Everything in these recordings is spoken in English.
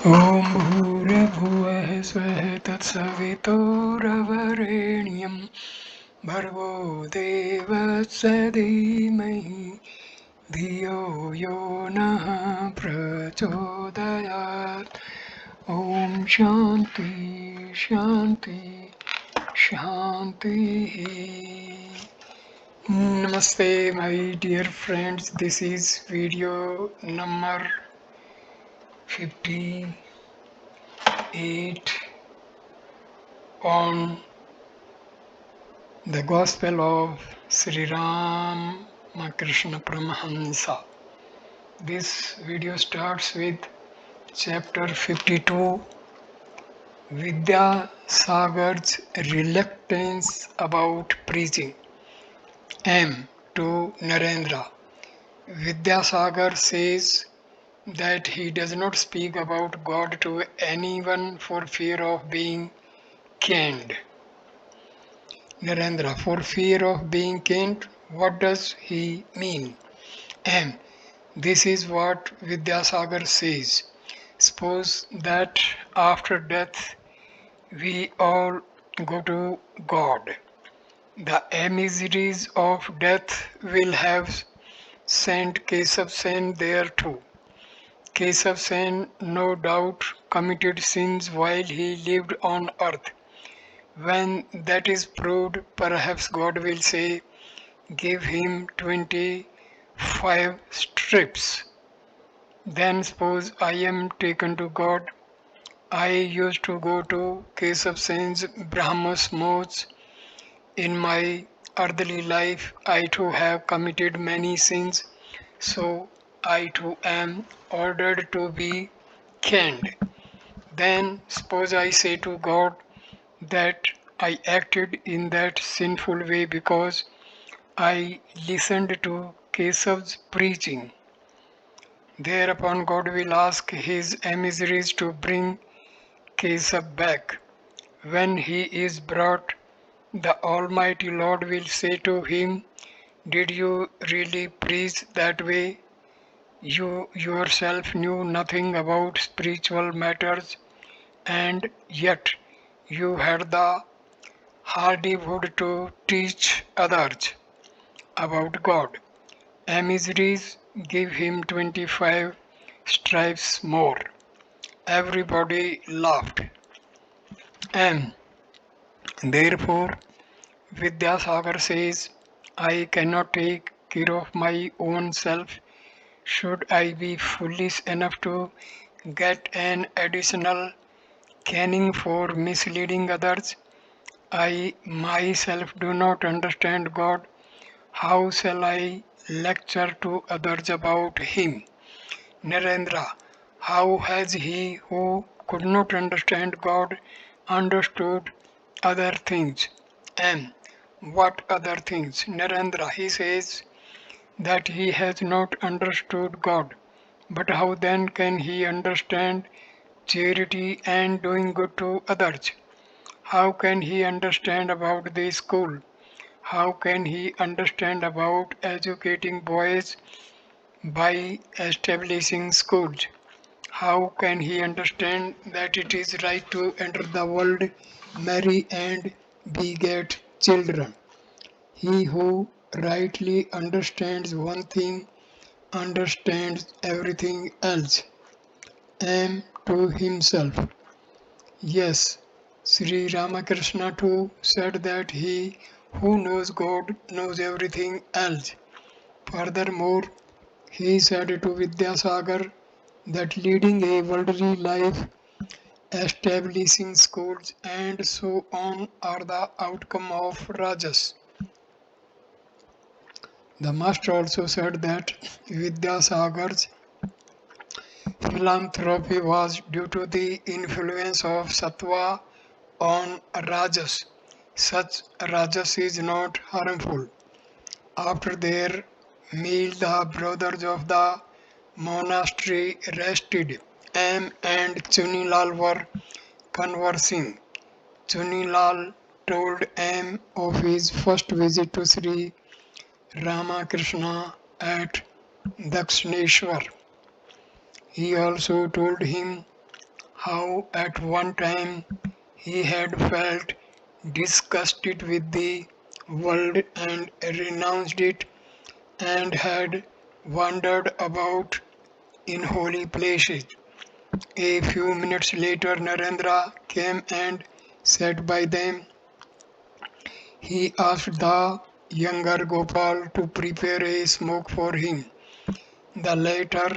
ॐ भूर्भुवः स्वः तत्सवितुर्वरेण्यं भर्गो देवस्य धीमहि धियो यो नः प्रचोदयात् ॐ शान्ति शान्ति शान्तिः. Namaste my dear friends, this is video number 58 on the Gospel of Sri Ramakrishna Parmahamsa. This video starts with chapter 52, Vidyasagar's reluctance about preaching. M. To Narendra. Vidyasagar says that he does not speak about God to anyone for fear of being caned. Narendra, for fear of being caned, what does he mean? M. This is what Vidyasagar says. Suppose that after death we all go to God. The emissaries of death will have sent Kesav Sen there too. Kesav Sen no doubt committed sins while he lived on earth. When that is proved, perhaps God will say, give him 25 strips. Then suppose I am taken to God. I used to go to Kesav Sen's Brahmas modes. In my earthly life, I too have committed many sins, so I too am ordered to be caned. Then suppose I say to God that I acted in that sinful way because I listened to Kesav's preaching. Thereupon God will ask his emissaries to bring Kesav back. When he is brought, the Almighty Lord will say to him, did you really preach that way? You yourself knew nothing about spiritual matters, and yet you had the hardihood to teach others about God. Emissaries give him 25 stripes more. Everybody laughed. And therefore, Vidyasagar says, I cannot take care of my own self. Should I be foolish enough to get an additional caning for misleading others? I myself do not understand God. How shall I lecture to others about Him? Narendra, how has he who could not understand God understood other things? And what other things? Narendra, he says that he has not understood God. But how then can he understand charity and doing good to others? How can he understand about the school? How can he understand about educating boys by establishing schools? How can he understand that it is right to enter the world, marry and beget children? He who rightly understands one thing understands everything else. M to himself. Yes, Sri Ramakrishna too said that he who knows God knows everything else. Furthermore, he said to Vidyasagar that leading a worldly life, establishing schools, and so on are the outcome of Rajas. The master also said that Vidyasagar's philanthropy was due to the influence of Sattva on Rajas. Such Rajas is not harmful. After their meal, the brothers of the monastery rested. M and Chunilal were conversing. Chunilal told M of his first visit to Sri Ramakrishna at Dakshineshwar. He also told him how at one time he had felt disgusted with the world and renounced it, and had wandered about in holy places. A few minutes later, Narendra came and sat by them. He asked the younger Gopal to prepare a smoke for him. The latter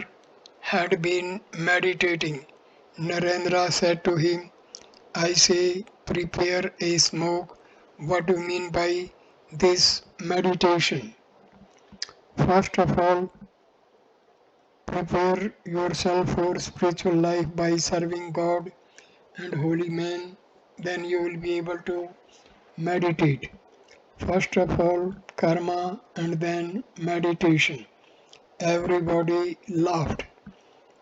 had been meditating. Narendra said to him, I say, prepare a smoke. What do you mean by this meditation? First of all, prepare yourself for spiritual life by serving God and holy men. Then you will be able to meditate. First of all, karma and then meditation. Everybody laughed.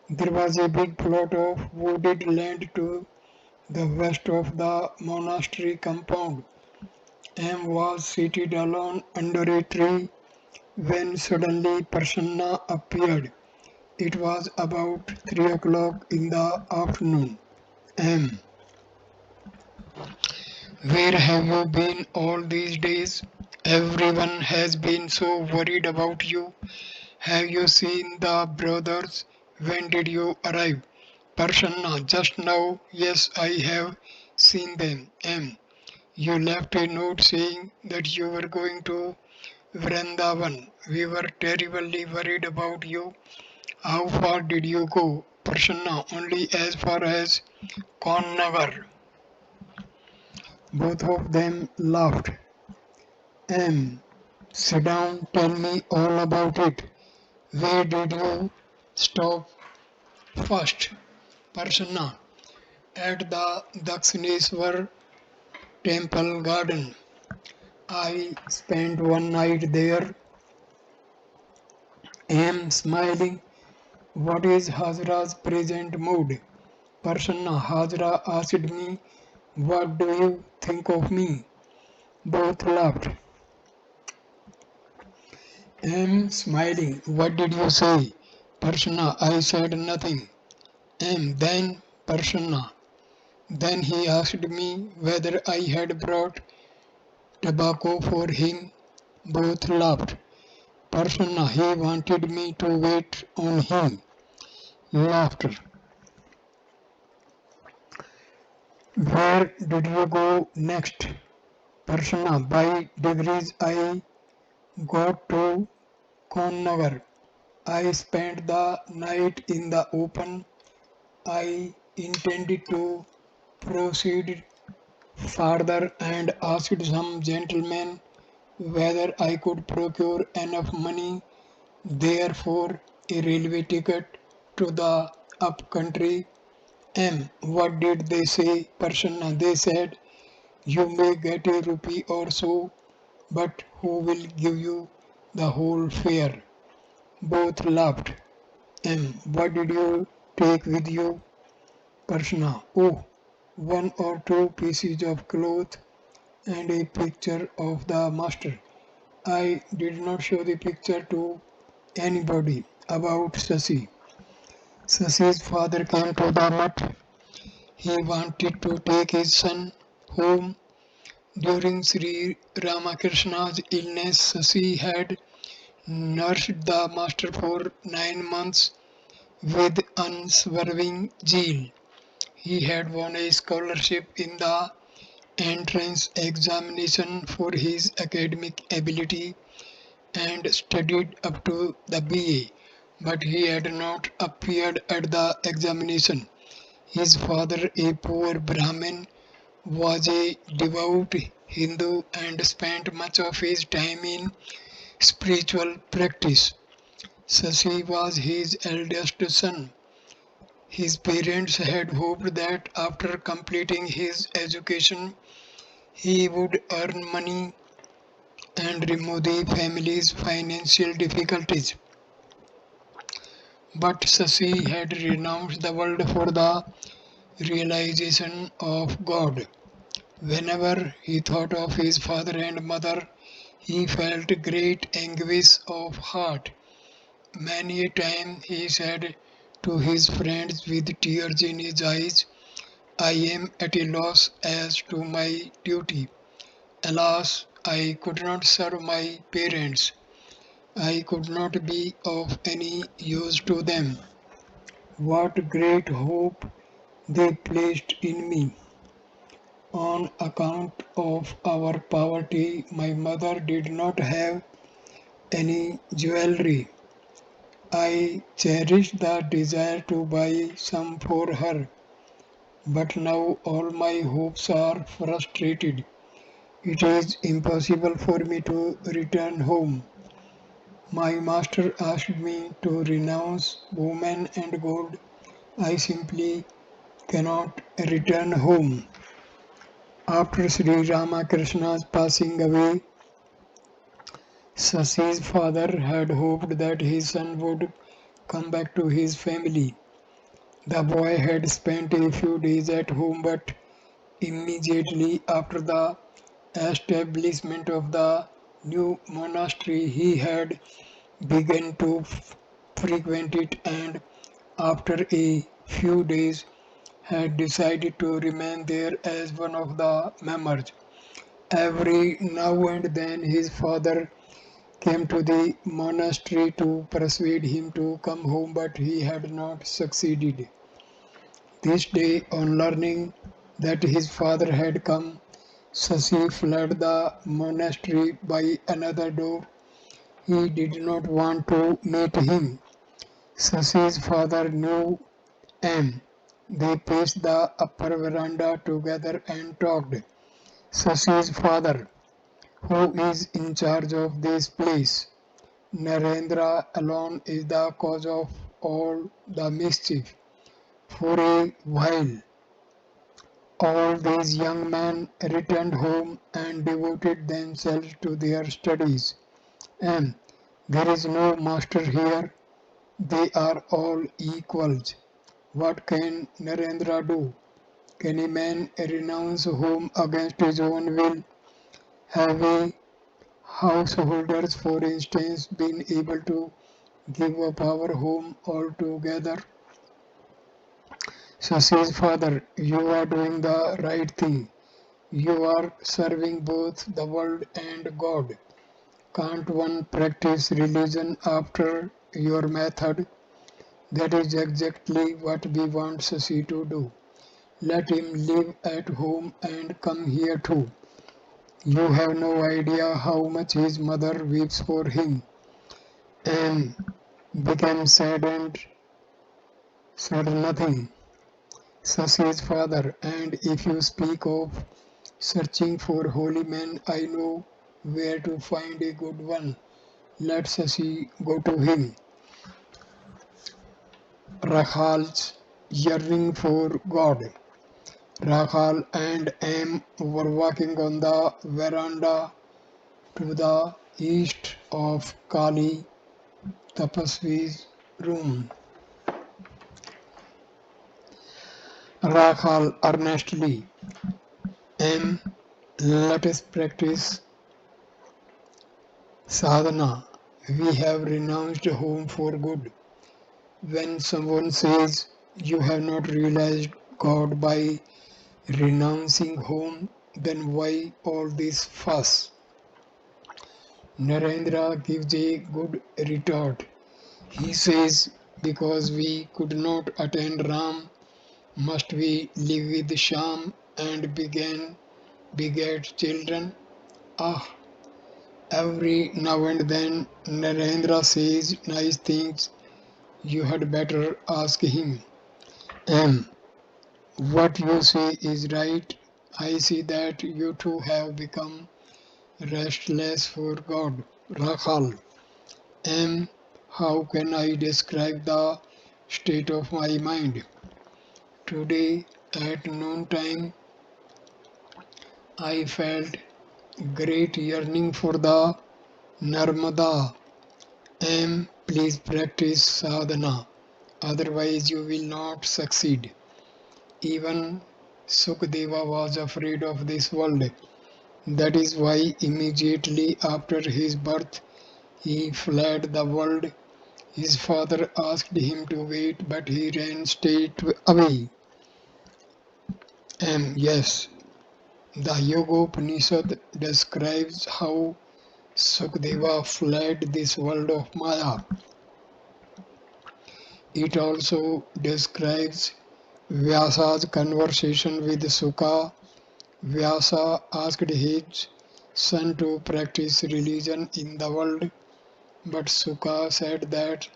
There was a big plot of wooded land to the west of the monastery compound. M was seated alone under a tree when suddenly Prasanna appeared. It was about 3 o'clock in the afternoon. M, where have you been all these days? Everyone has been so worried about you. Have you seen the brothers? When did you arrive? Prasanna, just now. Yes, I have seen them. M, you left a note saying that you were going to Vrindavan. We were terribly worried about you. How far did you go? Prasanna, only as far as Konnagar. Both of them laughed. M, sit down, tell me all about it. Where did you stop first? Prasanna, at the Dakshineswar temple garden. I spent one night there. M, smiling. What is Hajra's present mood? Prasanna, Hajra asked me, what do you think of me? Both laughed. M, smiling. What did you say? Prasanna, I said nothing. M, then Prasanna. Then he asked me whether I had brought tobacco for him. Both laughed. Prasanna, he wanted me to wait on him. Laughter. Where did you go next? Prasanna, by degrees I got to Konnagar. I spent the night in the open. I intended to proceed farther and asked some gentlemen whether I could procure enough money there for a railway ticket to the up country. M, what did they say? Prasanna, they said, you may get a rupee or so, but who will give you the whole fare? Both laughed. M, what did you take with you? Prasanna, oh, one or two pieces of cloth and a picture of the master. I did not show the picture to anybody. About Sasi. Sasi's father came to the mutt. He wanted to take his son home. During Sri Ramakrishna's illness, Sasi had nursed the master for 9 months with unswerving zeal. He had won a scholarship in the entrance examination for his academic ability and studied up to the BA, but he had not appeared at the examination. His father, a poor Brahmin, was a devout Hindu and spent much of his time in spiritual practice. Sasi was his eldest son. His parents had hoped that after completing his education, he would earn money and remove the family's financial difficulties. But Sasi had renounced the world for the realization of God. Whenever he thought of his father and mother, he felt great anguish of heart. Many a time he said to his friends with tears in his eyes, I am at a loss as to my duty. Alas, I could not serve my parents. I could not be of any use to them. What great hope they placed in me. On account of our poverty, my mother did not have any jewelry. I cherished the desire to buy some for her, but now all my hopes are frustrated. It is impossible for me to return home. My master asked me to renounce woman and gold. I simply cannot return home. After Sri Ramakrishna's passing away, Sasi's father had hoped that his son would come back to his family. The boy had spent a few days at home, but immediately after the establishment of the new monastery, he had began to frequent it, and after a few days had decided to remain there as one of the members. Every now and then his father came to the monastery to persuade him to come home, but he had not succeeded. This day, on learning that his father had come, Sasi fled the monastery by another door. He did not want to meet him. Sasi's father knew him. They paced the upper veranda together and talked. Sasi's father, who is in charge of this place, Narendra alone is the cause of all the mischief. For a while, all these young men returned home and devoted themselves to their studies. And there is no master here, they are all equals. What can Narendra do? Can a man renounce home against his own will? Have we householders, for instance, been able to give up our home altogether? Sasi's father, you are doing the right thing. You are serving both the world and God. Can't one practice religion after your method? That is exactly what we want Sasi to do. Let him live at home and come here too. You have no idea how much his mother weeps for him, and became sad and said nothing. Sasi's father, and if you speak of searching for holy men, I know where to find a good one. Let Sasi go to him. Rakhal's yearning for God. Rakhal and Am were walking on the veranda to the east of Kali Tapasvi's room. Rakhal earnestly, Am, let us practice sadhana. We have renounced home for good. When someone says you have not realized God by renouncing home, then why all this fuss? Narendra gives a good retort. He says, because we could not attend Ram, must we live with Sham and beget children? Ah, every now and then Narendra says nice things. You had better ask him. M. What you say is right. I see that you too have become restless for God. Rakhal. M. How can I describe the state of my mind? Today at noontime I felt great yearning for the Narmada. M. Please practice sadhana, otherwise you will not succeed. Even Sukadeva was afraid of this world. That is why immediately after his birth he fled the world. His father asked him to wait, but he ran straight away. Yes, the Yogopanishad describes how Sukadeva fled this world of Maya. It also describes Vyasa's conversation with Sukha. Vyasa asked his son to practice religion in the world, but Sukha said that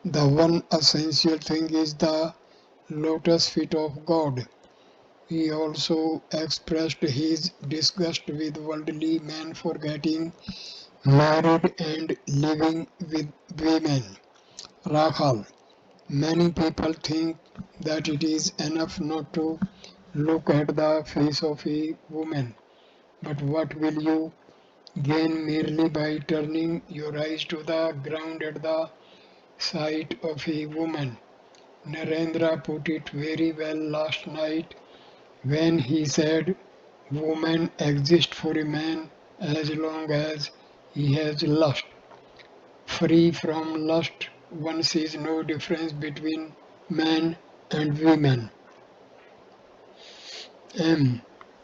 the one essential thing is the lotus feet of God. He also expressed his disgust with worldly men for getting married and living with women. Rakhal. Many people think that it is enough not to look at the face of a woman. But what will you gain merely by turning your eyes to the ground at the sight of a woman? Narendra put it very well last night when he said, woman exists for a man as long as he has lust. Free from lust, one sees no difference between men and women. M.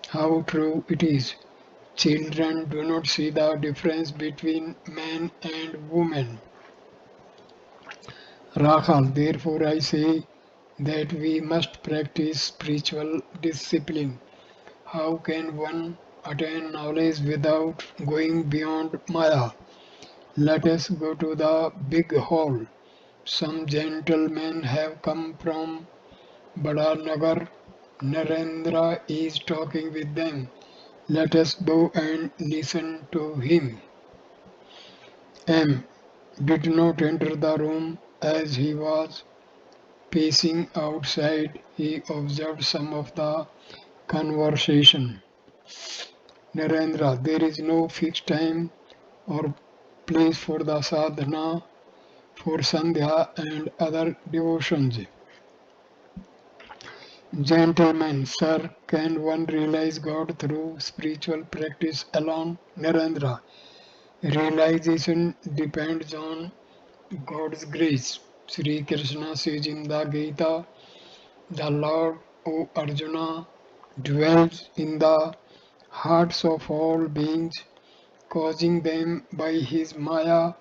How true it is. Children do not see the difference between man and woman. Rahal, therefore I say that we must practice spiritual discipline. How can one attain knowledge without going beyond Maya? Let us go to the big hall. Some gentlemen have come from Badanagar. Narendra is talking with them. Let us go and listen to him. M did not enter the room. As he was pacing outside, he observed some of the conversation. Narendra, there is no fixed time or place for the sadhana, for sandhya and other devotions. Gentlemen, sir, can one realize God through spiritual practice alone? Narendra, realization depends on God's grace. Sri Krishna says in the Gita, the Lord, O Arjuna, dwells in the hearts of all beings, causing them by his Maya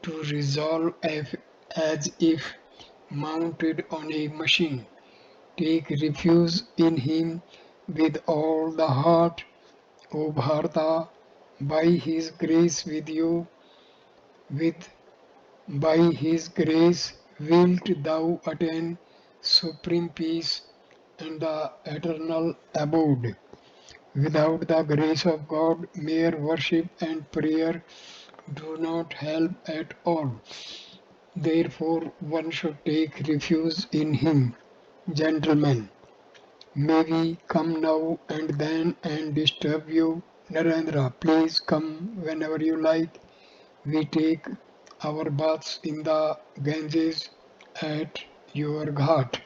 to resolve as if mounted on a machine. Take refuge in him with all the heart, O Bharata, by his grace with you, with by his grace wilt thou attain supreme peace and the eternal abode. Without the grace of God, mere worship and prayer do not help at all. Therefore, one should take refuge in him. Gentlemen, may we come now and then and disturb you? Narendra, please come whenever you like. We take our baths in the Ganges at your ghat.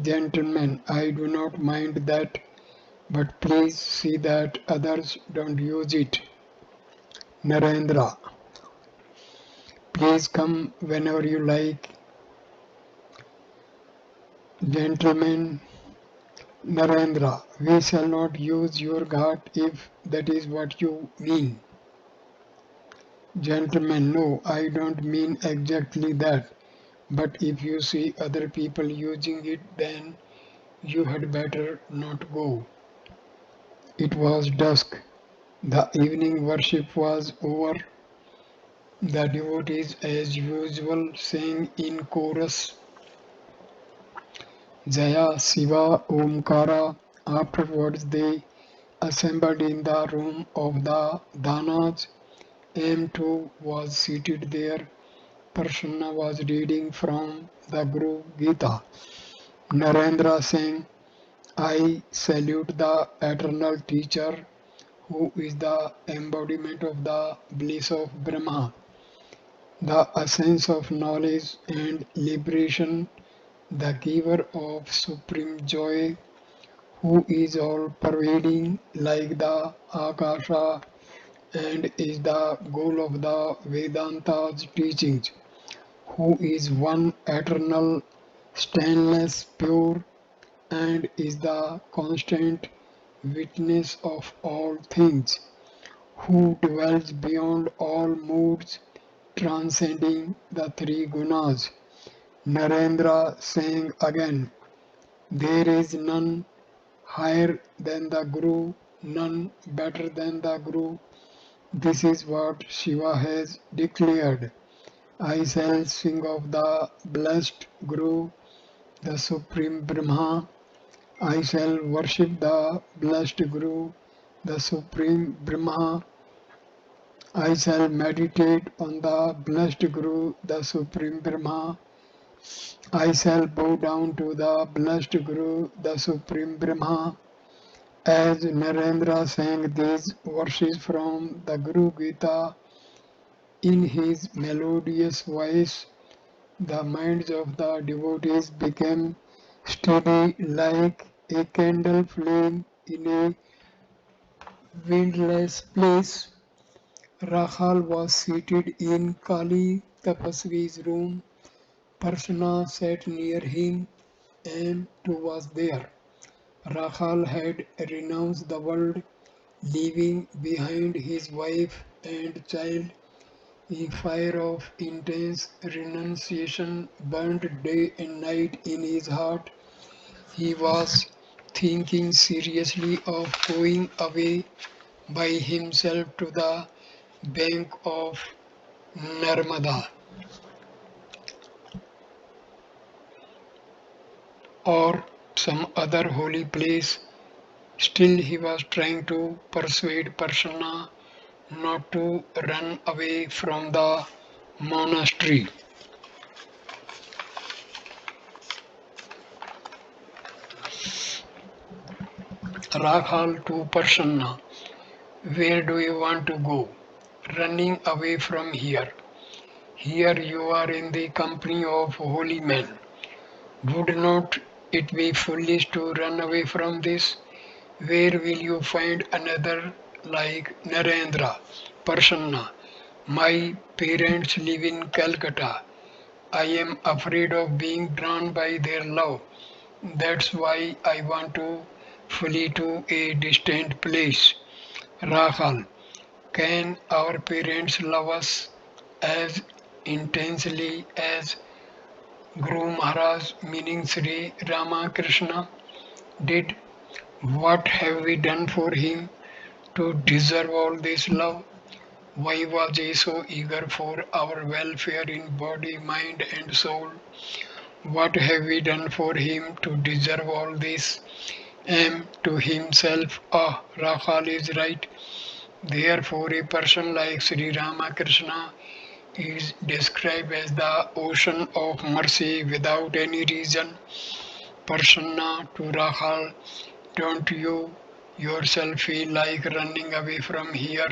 Gentlemen, I do not mind that, but please see that others don't use it. Narendra, please come whenever you like. Gentlemen, Narendra, we shall not use your ghat if that is what you mean. Gentlemen, no, I don't mean exactly that. But if you see other people using it, then you had better not go. It was dusk. The evening worship was over. The devotees, as usual, sang in chorus Jaya Shiva Omkara. Afterwards, they assembled in the room of the Dhanas. M2 was seated there. Prasanna was reading from the Guru Gita. Narendra sang, I salute the eternal teacher who is the embodiment of the bliss of Brahma, the essence of knowledge and liberation, the giver of supreme joy, who is all pervading like the Akasha and is the goal of the Vedanta's teachings, who is one eternal, stainless, pure, and is the constant witness of all things, who dwells beyond all moods, transcending the three gunas. Narendra sang again, there is none higher than the Guru, none better than the Guru. This is what Shiva has declared. I shall sing of the blessed Guru, the Supreme Brahma. I shall worship the blessed Guru, the Supreme Brahma. I shall meditate on the blessed Guru, the Supreme Brahma. I shall bow down to the blessed Guru, the Supreme Brahma. As Narendra sang these verses from the Guru Gita in his melodious voice, the minds of the devotees became steady like a candle flame in a windless place. Rahal was seated in Kali Tapasvi's room. Parsana sat near him and too was there. Rahal had renounced the world, leaving behind his wife and child. A fire of intense renunciation burned day and night in his heart. He was thinking seriously of going away by himself to the bank of Narmada or some other holy place. Still, he was trying to persuade Parsana not to run away from the monastery. Raghal to Parsana, where do you want to go? Running away from here. Here you are in the company of holy men. Would not it be foolish to run away from this? Where will you find another like Narendra, Prasanna? My parents live in Calcutta. I am afraid of being drawn by their love. That's why I want to flee to a distant place. Rahal, can our parents love us as intensely as Guru Maharaj, meaning Sri Ramakrishna, did? What have we done for him to deserve all this love? Why was he so eager for our welfare in body, mind, and soul? What have we done for him to deserve all this? And to himself, ah, Rakhal is right. Therefore, a person like Sri Ramakrishna is described as the ocean of mercy without any reason. Prasanna to Rahal, don't you yourself feel like running away from here?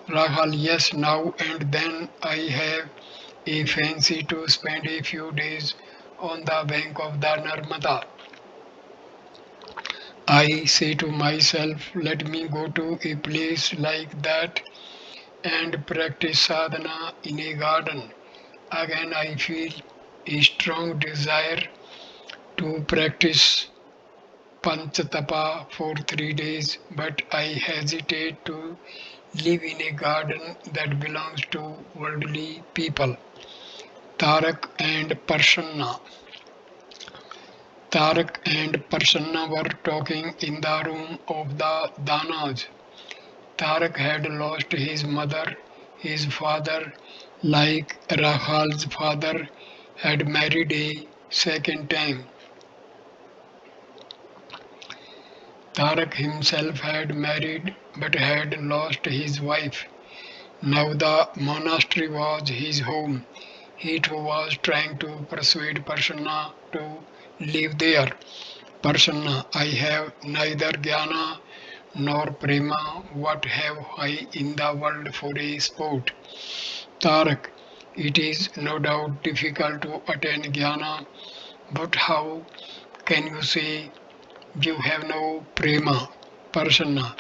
Rahal, yes, now and then I have a fancy to spend a few days on the bank of the Narmada. I say to myself, let me go to a place like that and practice sadhana in a garden. Again, I feel a strong desire to practice Panchatapa for 3 days, but I hesitate to live in a garden that belongs to worldly people. Tarak and Prasanna. Tarak and Prasanna were talking in the room of the Danas. Tarak had lost his mother. His father, like Rakhal's father, had married a second time. Tarak himself had married but had lost his wife. Now the monastery was his home. He too was trying to persuade Prasanna to live there. Prasanna, I have neither jnana nor prema. What have I in the world for a sport? Tarak, it is no doubt difficult to attain jnana, but how can you say you have no prema? Prasanna,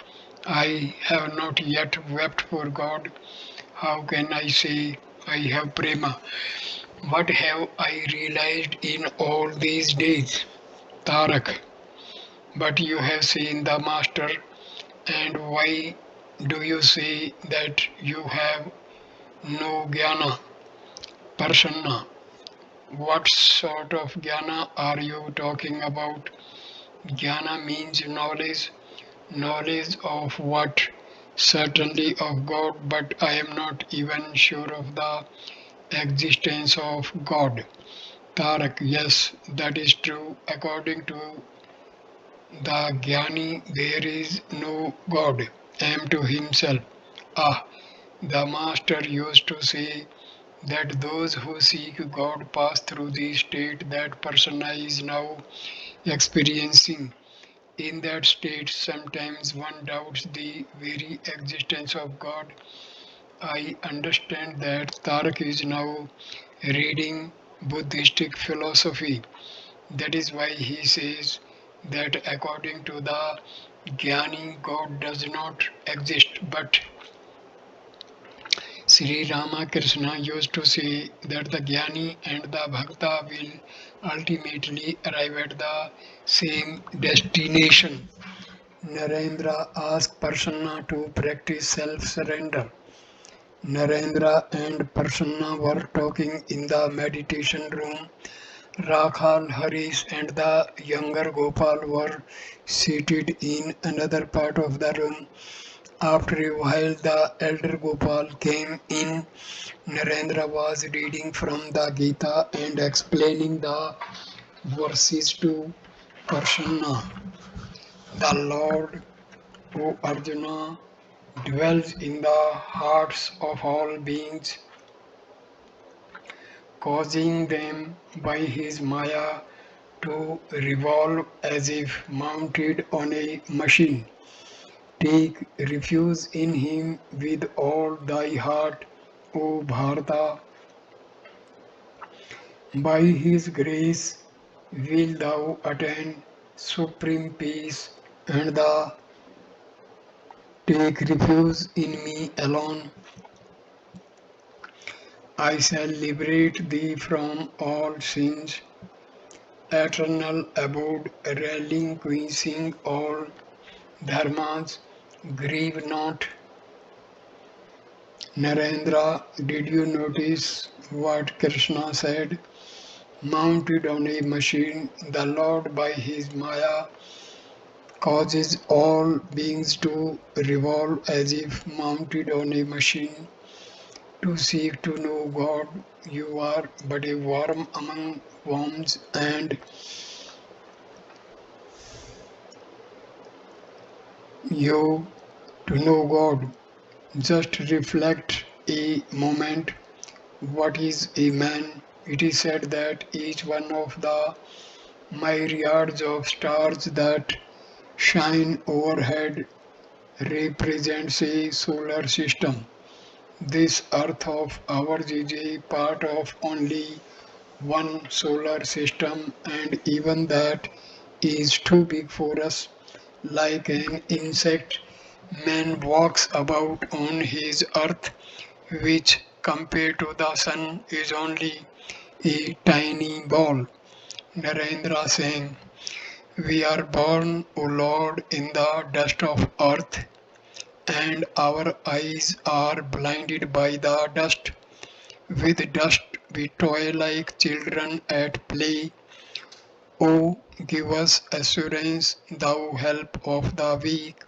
I have not yet wept for God. How can I say I have prema? What have I realized in all these days? Tarak, But you have seen the Master, and why do you say that you have no jnana, persona? What sort of jnana are you talking about? Jnana means knowledge, knowledge of what? Certainly of God, but I am not even sure of the existence of God. Tarak, yes, that is true. According to the Jnani, there is no God, am to himself. Ah, the Master used to say that those who seek God pass through the state that persona is now experiencing. In that state, sometimes one doubts the very existence of God. I understand that Tarak is now reading Buddhistic philosophy. That is why he says that according to the Jnani, God does not exist. But Sri Ramakrishna used to say that the Jnani and the Bhakta will ultimately arrive at the same destination. Narendra asked Prasanna to practice self-surrender. Narendra and Prasanna were talking in the meditation room. Rakhal, Harish and the younger Gopal were seated in another part of the room. After a while, the elder Gopal came in. Narendra was reading from the Gita and explaining the verses to Prasanna. The Lord, O Arjuna, dwells in the hearts of all beings, causing them by his Maya to revolve as if mounted on a machine. Take refuge in him with all thy heart, O Bharata. By his grace will thou attain supreme peace, and thou take refuge in me alone. I shall liberate thee from all sins, eternal abode, relinquishing all dharmas. Grieve not. Narendra, did you notice what Krishna said? Mounted on a machine, the Lord by his Maya causes all beings to revolve as if mounted on a machine. To seek to know God, you are but a worm among worms, and you to know God. Just reflect a moment. What is a man? It is said that each one of the myriads of stars that shine overhead represents a solar system. This earth of ours is a part of only one solar system, and even that is too big for us. Like an insect, man walks about on his earth, which compared to the sun is only a tiny ball. Narendra saying, we are born, O Lord, in the dust of earth, and our eyes are blinded by the dust. With dust we toy like children at play. O give us assurance, thou help of the weak.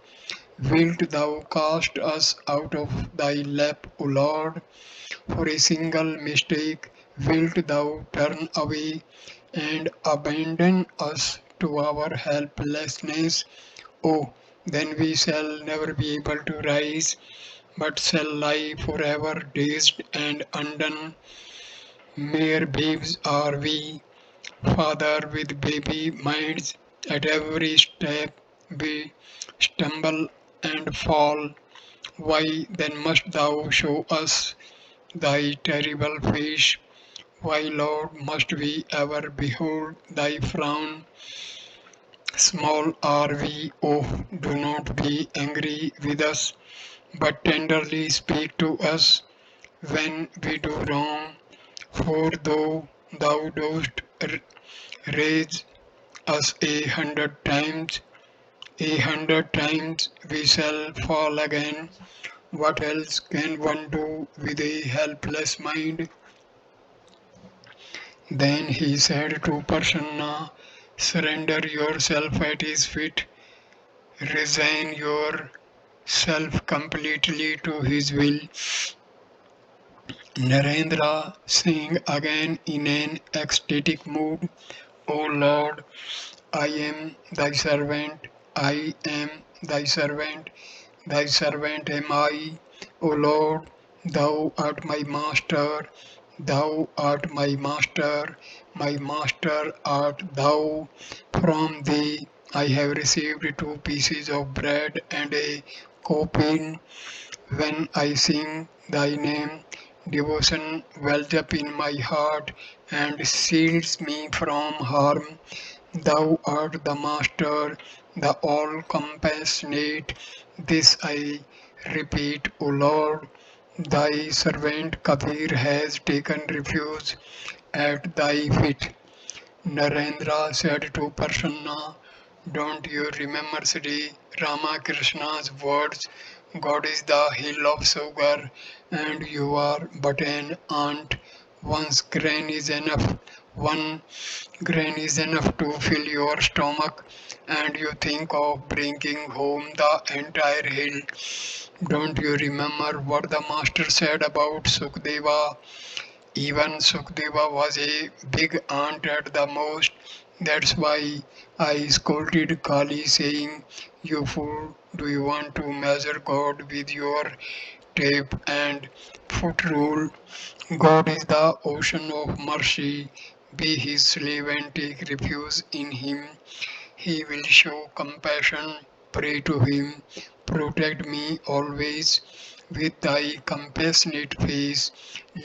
Wilt thou cast us out of thy lap, O Lord? For a single mistake wilt thou turn away and abandon us to our helplessness. Oh, then we shall never be able to rise, but shall lie forever dazed and undone. Mere babes are we, Father, with baby minds. At every step we stumble and fall. Why then must thou show us thy terrible face? Why, Lord, must we ever behold thy frown? Small are we, oh, do not be angry with us, but tenderly speak to us when we do wrong. For though thou dost raise us 100 times, 100 times we shall fall again. What else can one do with a helpless mind? Then he said to Prasanna, surrender yourself at his feet, resign yourself completely to his will. Narendra sang again in an ecstatic mood, O Lord, I am thy servant, I am thy servant, thy servant am I. O Lord, thou art my master, thou art my master art thou. From thee I have received 2 pieces of bread and a copin. When I sing thy name, devotion wells up in my heart and shields me from harm. Thou art the Master, the all compassionate. This I repeat, O Lord. Thy servant Kabir has taken refuge at thy feet. Narendra said to Prasanna, don't you remember Sri Ramakrishna's words? God is the hill of sugar and you are but an ant. Once grain is enough. One grain is enough to fill your stomach and you think of bringing home the entire hill. Don't you remember what the master said about Sukdeva? Even Sukdeva was a big ant at the most. That's why I scolded Kali saying, you fool, do you want to measure God with your tape and foot rule? God is the ocean of mercy. Be his slave and take refuge in him. He will show compassion. Pray to him. Protect me always with thy compassionate face.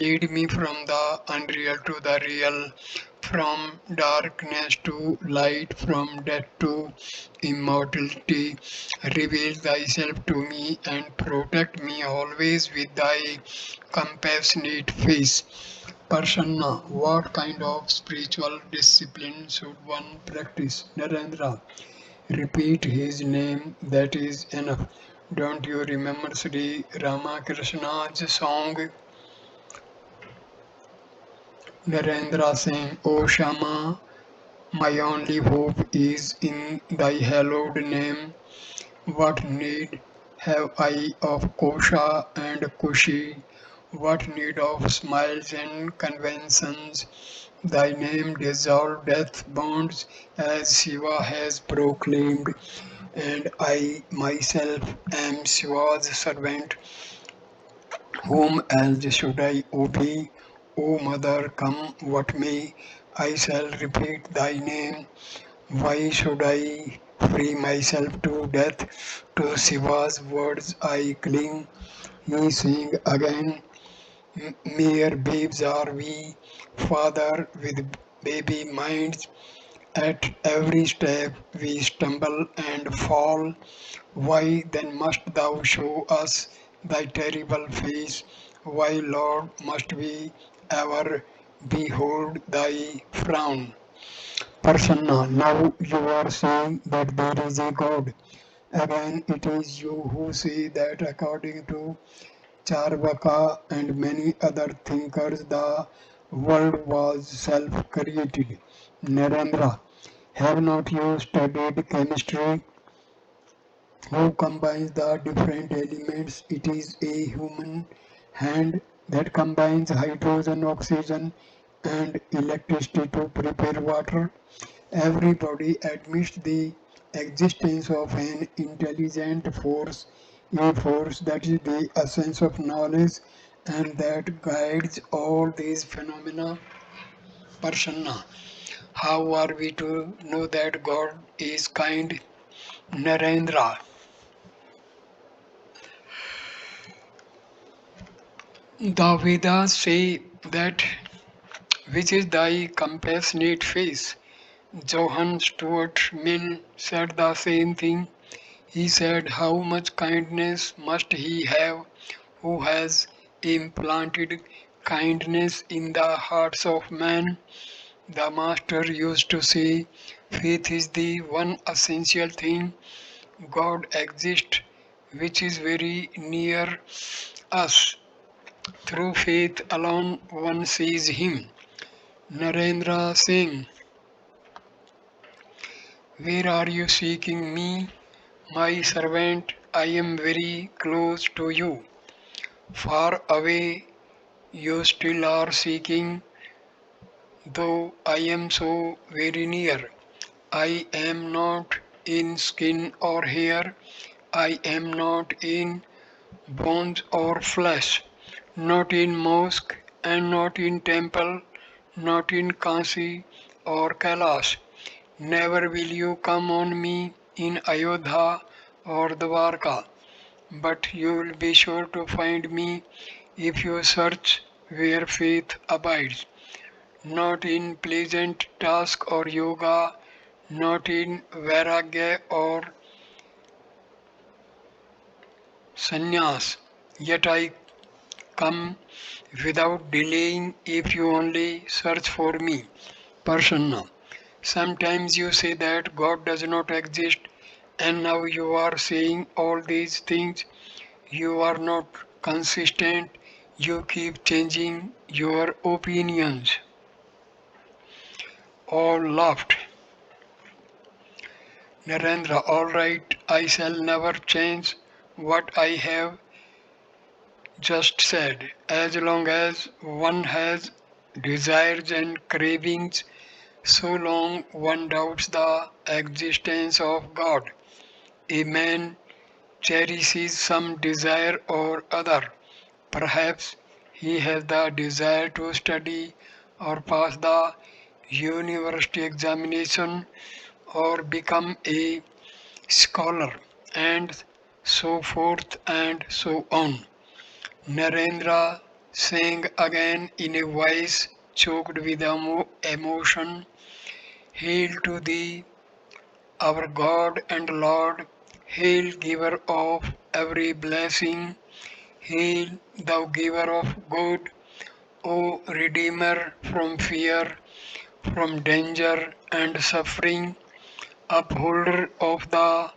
Lead me from the unreal to the real, from darkness to light, from death to immortality. Reveal thyself to me and protect me always with thy compassionate face. Prasanna, what kind of spiritual discipline should one practice? Narendra, repeat his name, that is enough. Don't you remember Sri Ramakrishna's song? Narendra sang, O Shama, my only hope is in thy hallowed name. What need have I of kosha and kushi? What need of smiles and conventions? Thy name dissolved death bonds as Shiva has proclaimed, and I myself am Shiva's servant. Whom else should I obey? O mother, come what may, I shall repeat thy name. Why should I free myself to death? To Shiva's words I cling. He sing again, mere babes are we, father with baby minds. At every step we stumble and fall. Why then must thou show us thy terrible face? Why, Lord, must we ever behold thy frown? Prasanna, now you are saying that there is a God. Again, it is you who say that according to Charvaka and many other thinkers, the world was self-created. Narendra, have not you studied chemistry? Who combines the different elements? It is a human hand that combines hydrogen, oxygen, and electricity to prepare water. Everybody admits the existence of an intelligent force, a force that is the essence of knowledge and that guides all these phenomena. Prasanna, how are we to know that God is kind? Narendra, the Vedas say that which is thy compassionate face. Johann Stuart Mill said the same thing. He said, how much kindness must he have who has implanted kindness in the hearts of men? The Master used to say, faith is the one essential thing. God exists, which is very near us. Through faith alone one sees him. Narendra Singh, where are you seeking me? My servant, I am very close to you. Far away you still are seeking, though I am so very near. I am not in skin or hair, I am not in bones or flesh, not in mosque and not in temple, not in Kasi or Kailash. Never will you come on me in Ayodhya or Dwarka, but you will be sure to find me if you search where faith abides, not in pleasant task or yoga, not in vairagya or sannyas. Yet I come without delaying if you only search for me. Prasanna. Sometimes you say that God does not exist, and now you are saying all these things. You are not consistent. You keep changing your opinions. All laughed. Narendra, all right, I shall never change what I have just said. As long as one has desires and cravings, so long one doubts the existence of God. A man cherishes some desire or other. Perhaps he has the desire to study or pass the university examination or become a scholar, and so forth and so on. Narendra sang again in a voice choked with emotion. Hail to thee, our God and Lord. Hail, giver of every blessing. Hail, thou giver of good. O Redeemer from fear, from danger and suffering. Upholder of the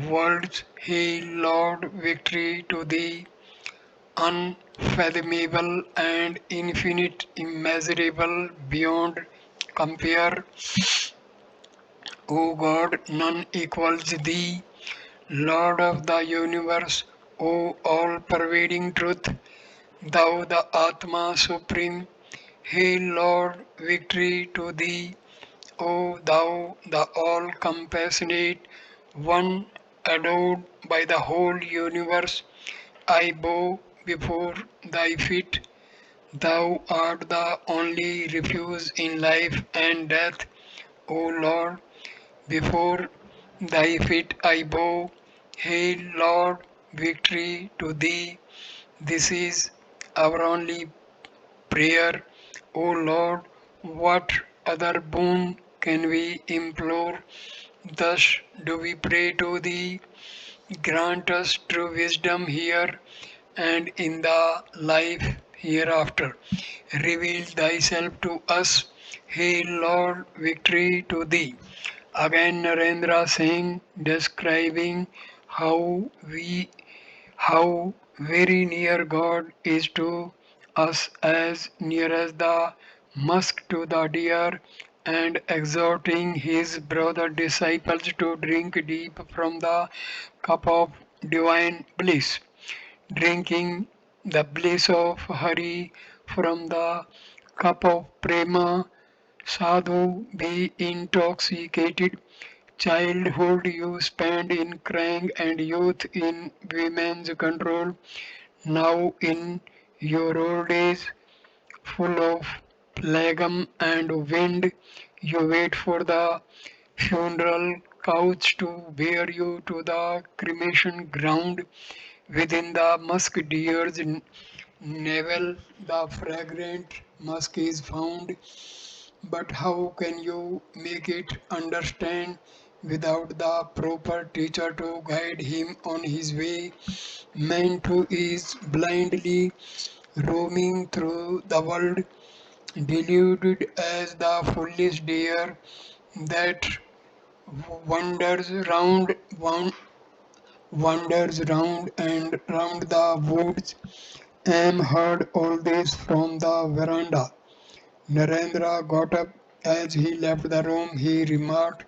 worlds. Hail, Lord, victory to thee. Unfathomable and infinite, immeasurable, beyond compare. O God, none equals thee, Lord of the universe, O all-pervading truth, thou the Atma supreme. Hail Lord, victory to thee, O thou the all-compassionate one, adored by the whole universe. I bow before thy feet. Thou art the only refuge in life and death, O Lord. Before thy feet I bow. Hail, Lord, victory to thee. This is our only prayer. O Lord, what other boon can we implore? Thus do we pray to thee. Grant us true wisdom here and in the life hereafter. Reveal thyself to us. Hail, Lord, victory to thee. Again Narendra Singh describing how we how very near God is to us, as near as the musk to the deer, and exhorting his brother disciples to drink deep from the cup of divine bliss, drinking the bliss of Hari from the cup of prema. Sadhu, be intoxicated. Childhood you spent in crank and youth in women's control. Now in your old age, full of phlegm and wind, you wait for the funeral couch to bear you to the cremation ground. Within the musk deer's navel, the fragrant musk is found. But how can you make it understand without the proper teacher to guide him on his way? Man too is blindly roaming through the world, deluded as the foolish deer that wanders round, wanders round and round the woods. Am heard all this from the veranda. Narendra got up as he left the room. He remarked,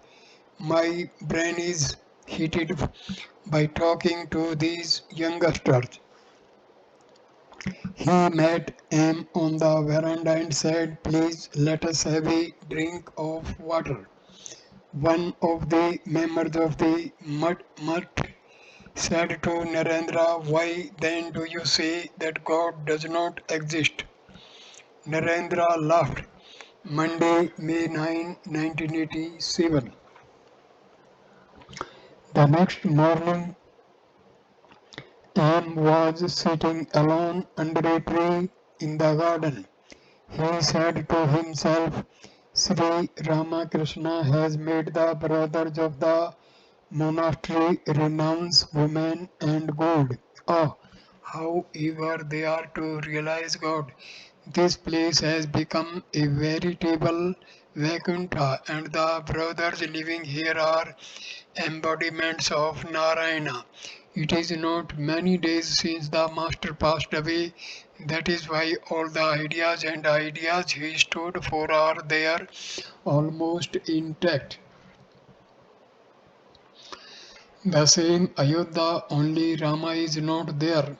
"My brain is heated by talking to these youngsters." He met M on the veranda and said, "Please let us have a drink of water." One of the members of the mutt said to Narendra, "Why then do you say that God does not exist?" Narendra laughed. Monday, May 9, 1987. The next morning, M was sitting alone under a tree in the garden. He said to himself, "Sri Ramakrishna has made the brothers of the monastery renounce women and gold. Oh, how eager they are to realize God. This place has become a veritable Vaikuntha, and the brothers living here are embodiments of Narayana. It is not many days since the master passed away. That is why all the ideas he stood for are there, almost intact. The same Ayodhya, only Rama is not there.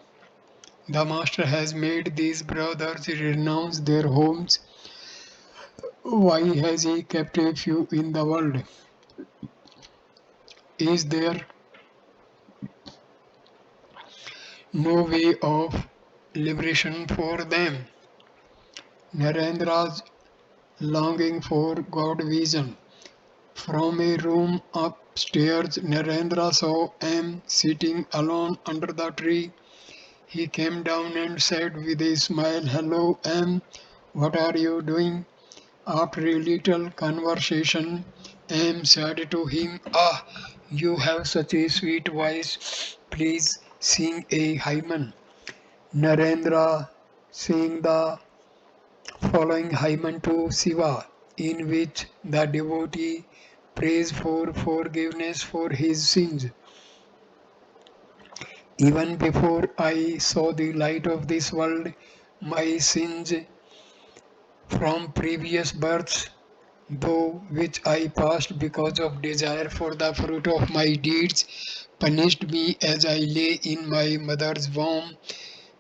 The master has made these brothers renounce their homes. Why has he kept a few in the world? Is there no way of liberation for them? Narendra's longing for God vision. From a room upstairs, Narendra saw M sitting alone under the tree. He came down and said with a smile, "Hello, M, what are you doing?" After a little conversation, M said to him, "Ah, you have such a sweet voice. Please sing a hymn." Narendra sang the following hymn to Shiva, in which the devotee prays for forgiveness for his sins. Even before I saw the light of this world, my sins from previous births, though which I passed because of desire for the fruit of my deeds, punished me as I lay in my mother's womb.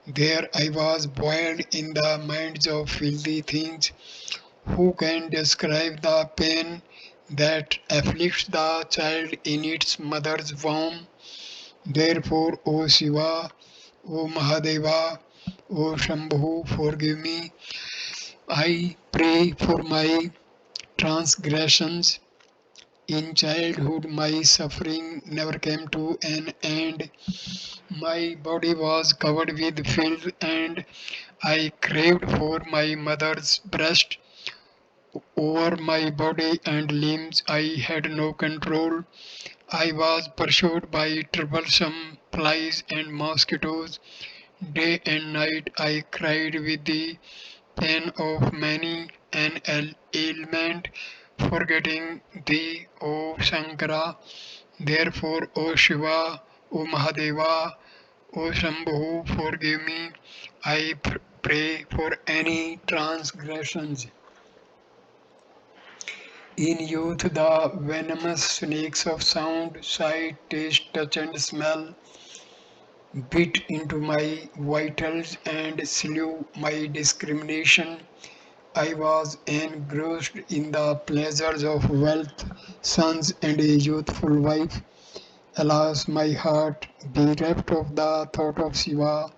There I was boiled in the minds of filthy things. Who can describe the pain that afflicts the child in its mother's womb? Therefore, O Shiva, O Mahadeva, O Shambhu, forgive me. I pray for my transgressions. In childhood, my suffering never came to an end. My body was covered with filth, and I craved for my mother's breast. Over my body and limbs, I had no control. I was pursued by troublesome flies and mosquitoes. Day and night I cried with the pain of many an ailment, forgetting thee, O Shankara. Therefore, O Shiva, O Mahadeva, O Shambhu, forgive me. I pray for any transgressions. In youth, the venomous snakes of sound, sight, taste, touch, and smell bit into my vitals and slew my discrimination. I was engrossed in the pleasures of wealth, sons, and a youthful wife. Alas, my heart, bereft of the thought of Shiva,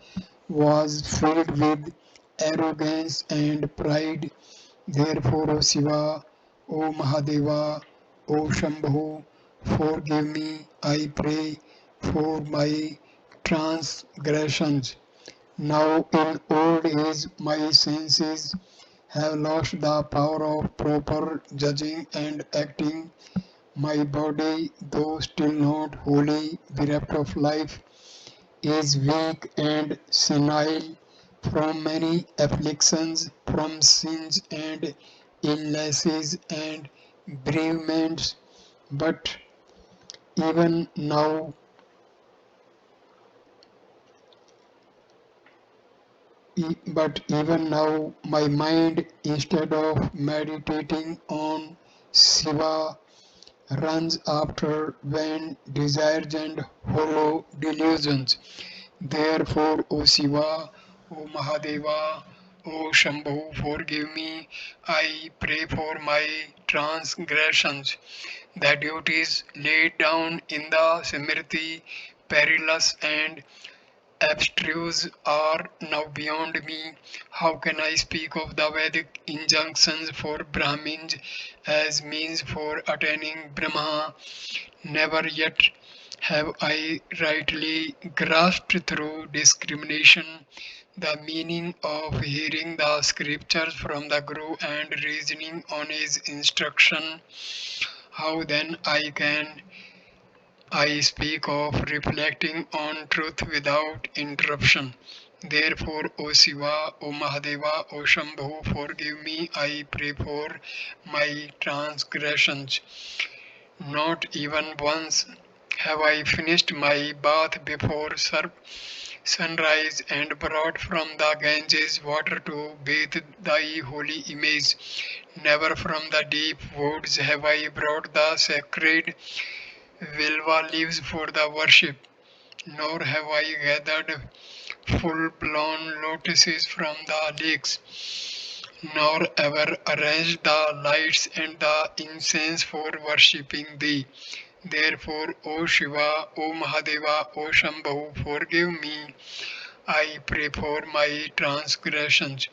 was filled with arrogance and pride. Therefore, O Shiva, O Mahadeva, O Shambhu, forgive me, I pray, for my transgressions. Now in old age my senses have lost the power of proper judging and acting. My body, though still not wholly bereft of life, is weak and senile from many afflictions, from sins and illnesses and bereavements. But even now, my mind, instead of meditating on Shiva, runs after vain desires and hollow delusions. Therefore, O Shiva, O Mahadeva, O Shambhu, forgive me. I pray for my transgressions. The duties laid down in the Smriti, perilous and abstruse, are now beyond me. How can I speak of the Vedic injunctions for Brahmins as means for attaining Brahma? Never yet have I rightly grasped through discrimination the meaning of hearing the scriptures from the Guru and reasoning on his instruction. How then I speak of reflecting on truth without interruption. Therefore, O Shiva, O Mahadeva, O Shambhu, forgive me, I pray for my transgressions. Not even once have I finished my bath before sunrise and brought from the Ganges water to bathe thy holy image. Never from the deep woods have I brought the sacred Vilva leaves for the worship, nor have I gathered full blown lotuses from the lakes, nor ever arranged the lights and the incense for worshipping thee. Therefore, O Shiva, O Mahadeva, O Shambhu, forgive me. I pray for my transgressions.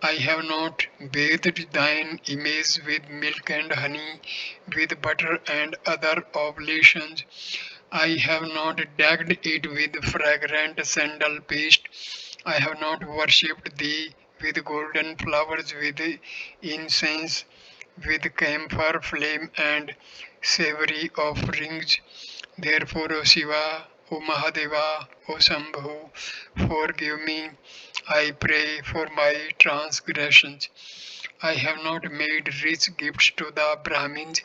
I have not bathed thine image with milk and honey, with butter and other oblations. I have not decked it with fragrant sandal paste. I have not worshipped thee with golden flowers, with incense, with camphor flame and savory offerings. Therefore, O Shiva, O Mahadeva, O Shambhu, forgive me. I pray for my transgressions. I have not made rich gifts to the Brahmins,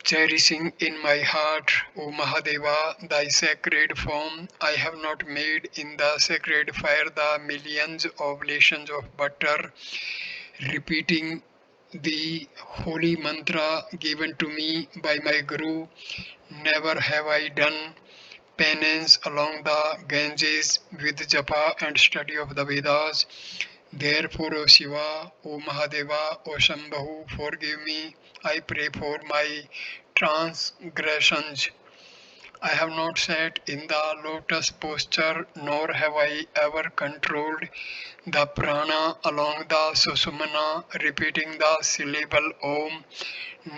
cherishing in my heart, O Mahadeva, thy sacred form. I have not made in the sacred fire the millions oblations of butter, repeating the holy mantra given to me by my Guru. Never have I done penance along the Ganges with japa and study of the Vedas. Therefore, O Shiva, O Mahadeva, O Shambhu, forgive me. I pray for my transgressions. I have not sat in the lotus posture, nor have I ever controlled the prana along the Susumana, repeating the syllable Om.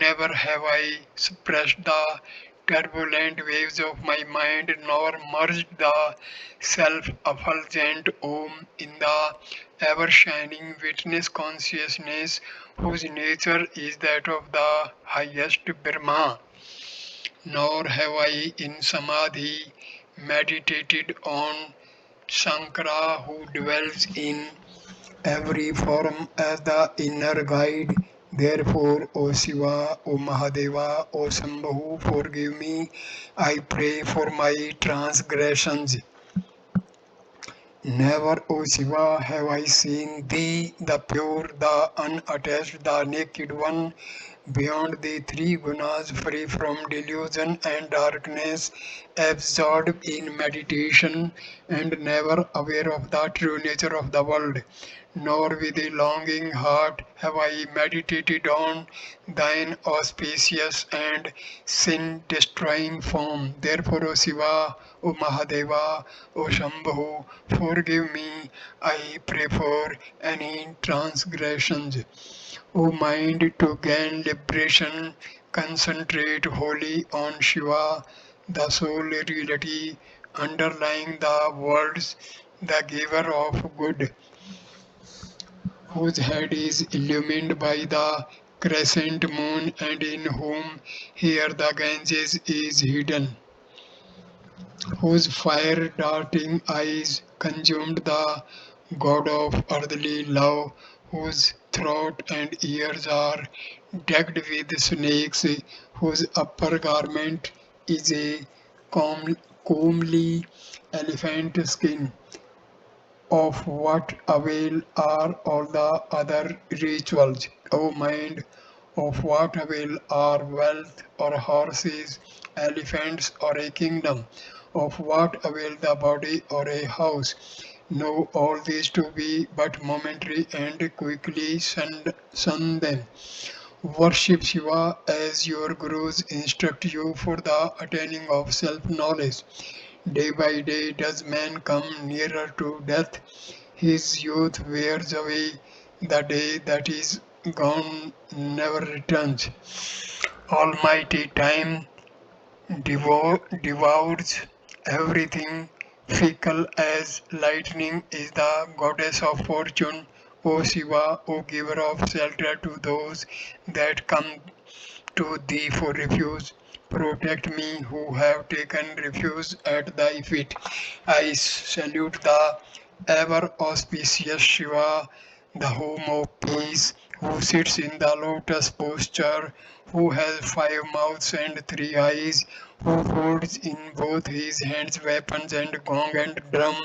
Never have I suppressed the turbulent waves of my mind, nor merged the self effulgent Om in the ever shining witness consciousness, whose nature is that of the highest Brahma. Nor have I in Samadhi meditated on Shankara, who dwells in every form as the inner guide. Therefore, O Shiva, O Mahadeva, O Shambhu, forgive me. I pray for my transgressions. Never, O Shiva, have I seen thee, the pure, the unattached, the naked one, beyond the three gunas, free from delusion and darkness, absorbed in meditation, and never aware of the true nature of the world. Nor with a longing heart have I meditated on thine auspicious and sin destroying form. Therefore, O Shiva, O Mahadeva, O Shambhu, forgive me, I pray for any transgressions. O mind, to gain liberation, concentrate wholly on Shiva, the sole reality underlying the worlds, the giver of good, whose head is illumined by the crescent moon and in whom here the Ganges is hidden, whose fire darting eyes consumed the god of earthly love, whose throat and ears are decked with snakes, whose upper garment is a comely elephant skin. Of what avail are all the other rituals, O mind? Of what avail are wealth or horses, elephants or a kingdom? Of what avail the body or a house? Know all these to be but momentary and quickly shun them. Worship Shiva as your gurus instruct you for the attaining of self-knowledge. Day by day does man come nearer to death. His youth wears away. The day that is gone never returns. Almighty time devours everything. Fickle as lightning is the goddess of fortune. O Shiva, O giver of shelter to those that come to thee for refuge. Protect me who have taken refuge at thy feet. I salute the ever auspicious Shiva, the home of peace, who sits in the lotus posture, who has five mouths and three eyes, who holds in both his hands weapons and gong and drum,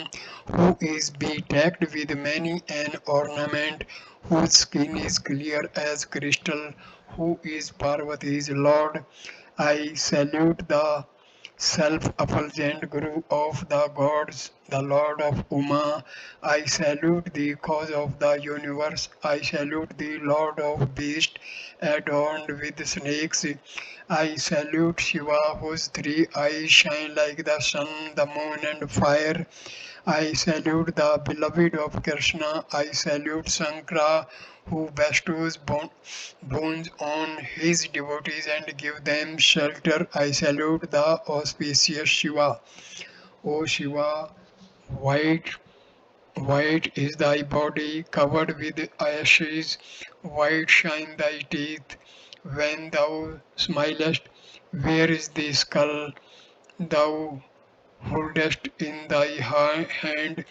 who is bedecked with many an ornament, whose skin is clear as crystal, who is Parvati's Lord. I salute the self-effulgent Guru of the gods, the Lord of Uma. I salute the cause of the universe. I salute the Lord of beasts adorned with snakes. I salute Shiva whose three eyes shine like the sun, the moon and fire. I salute the beloved of Krishna. I salute Sankara who bestows boons on his devotees and give them shelter. I salute the auspicious Shiva. O Shiva, white, white is thy body covered with ashes, white shine thy teeth when thou smilest. Where is the skull thou holdest in thy hand?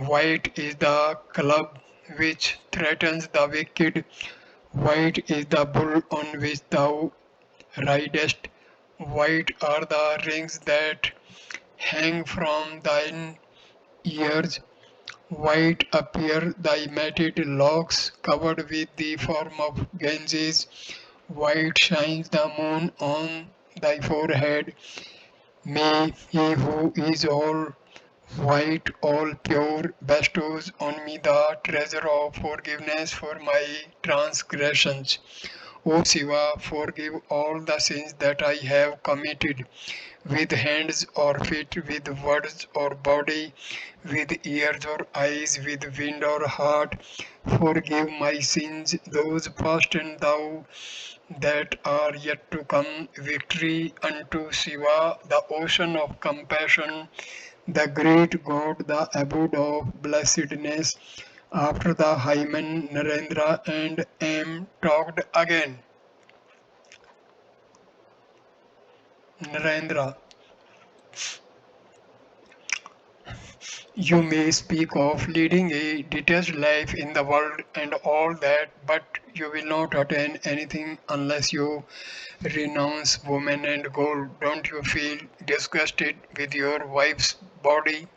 White is the club which threatens the wicked. White is the bull on which thou ridest. White are the rings that hang from thine ears. White appear thy matted locks covered with the form of Ganges. White shines the moon on thy forehead. May he who is all white, all pure, bestows on me the treasure of forgiveness for my transgressions. O Shiva, forgive all the sins that I have committed, with hands or feet, with words or body, with ears or eyes, with wind or heart. Forgive my sins, those past and thou that are yet to come. Victory unto Shiva, the ocean of compassion, the great God, the abode of blessedness. After the hymen Narendra and am talked again. Narendra, you may speak of leading a detached life in the world and all that, but you will not attain anything unless you renounce woman and gold. Don't you feel disgusted with your wife's body?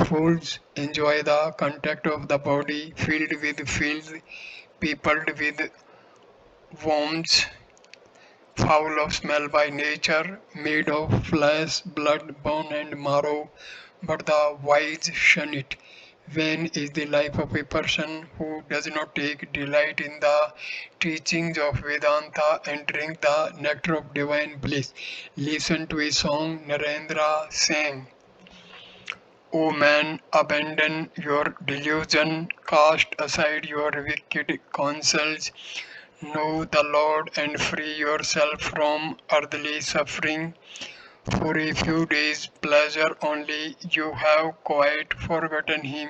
Fools enjoy the contact of the body filled with filth, peopled with worms, foul of smell by nature, made of flesh, blood, bone, and marrow, but the wise shun it. Vain is the life of a person who does not take delight in the teachings of Vedanta and drink the nectar of divine bliss. Listen to a song Narendra sang. O man, abandon your delusion, cast aside your wicked counsels, know the Lord and free yourself from earthly suffering. For a few days' pleasure only, you have quite forgotten Him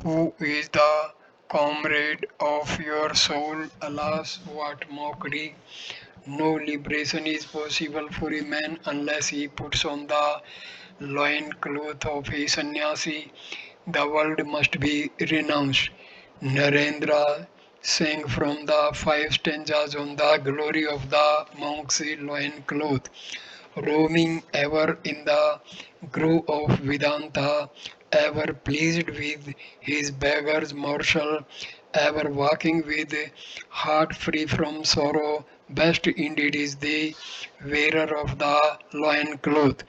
who is the comrade of your soul. Alas, what mockery! No liberation is possible for a man unless he puts on the loin cloth of a sannyasi. The world must be renounced. Narendra sang from the 5 stanzas on the glory of the monk's loincloth, roaming ever in the grove of Vedanta, ever pleased with his beggar's morsel, ever walking with heart free from sorrow. Best indeed is the wearer of the loincloth.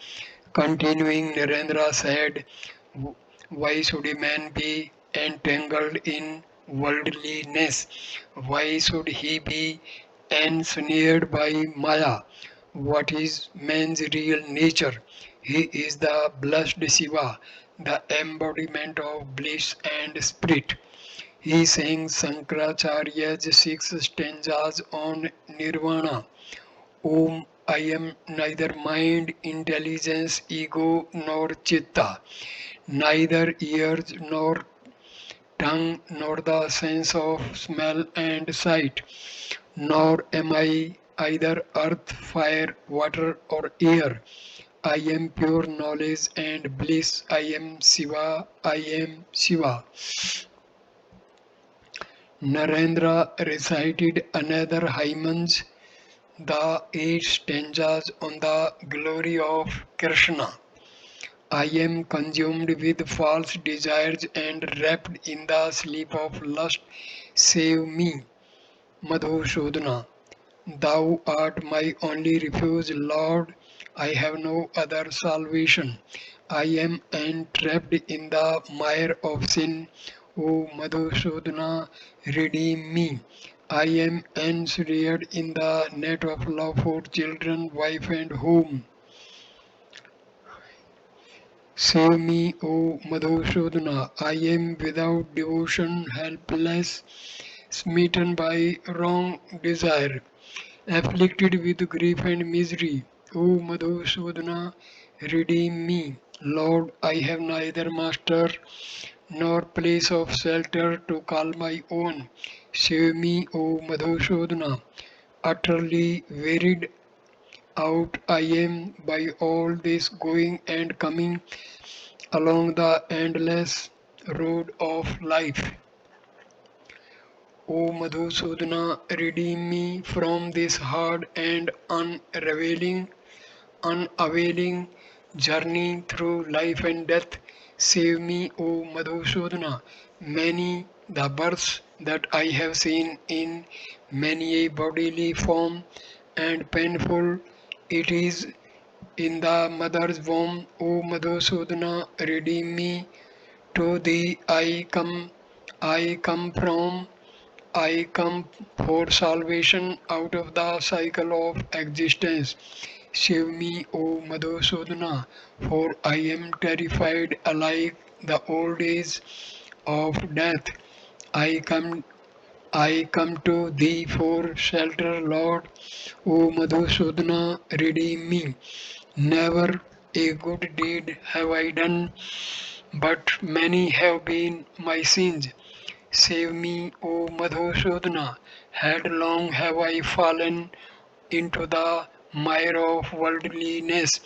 Continuing, Narendra said, why should a man be entangled in worldliness? Why should he be ensnared by Maya? What is man's real nature? He is the blessed Shiva, the embodiment of bliss and spirit. He sang Sankaracharya's 6 stanzas on Nirvana. Om, I am neither mind, intelligence, ego, nor chitta, neither ears nor tongue, nor the sense of smell and sight, nor am I either earth, fire, water, or air. I am pure knowledge and bliss. I am Shiva. I am Shiva. Narendra recited another hymns, the 8 stanzas on the glory of Krishna. I am consumed with false desires and wrapped in the sleep of lust. Save me, Madhusudana. Thou art my only refuge, Lord. I have no other salvation. I am entrapped in the mire of sin. O Madhusudana, redeem me. I am ensnared in the net of love for children, wife, and home. Save me, O Madhusudana. I am without devotion, helpless, smitten by wrong desire, afflicted with grief and misery. O Madhusudana, redeem me. Lord, I have neither master nor place of shelter to call my own. Save me, O Madhusudana. Utterly wearied out I am by all this going and coming along the endless road of life. O Madhusudana, redeem me from this hard and unavailing journey through life and death. Save me, O Madhusudana. Many the births that I have seen in many a bodily form, and painful it is in the mother's womb. O Madhusudana, redeem me. To thee I come from, I come for salvation out of the cycle of existence. Save me, O Madhusudana, for I am terrified alike the old days of death. I come I come to thee for shelter, Lord. O Madhusudana, redeem me. Never a good deed have I done, but many have been my sins. Save me, O Madhusudana. Headlong have I fallen into the mire of worldliness.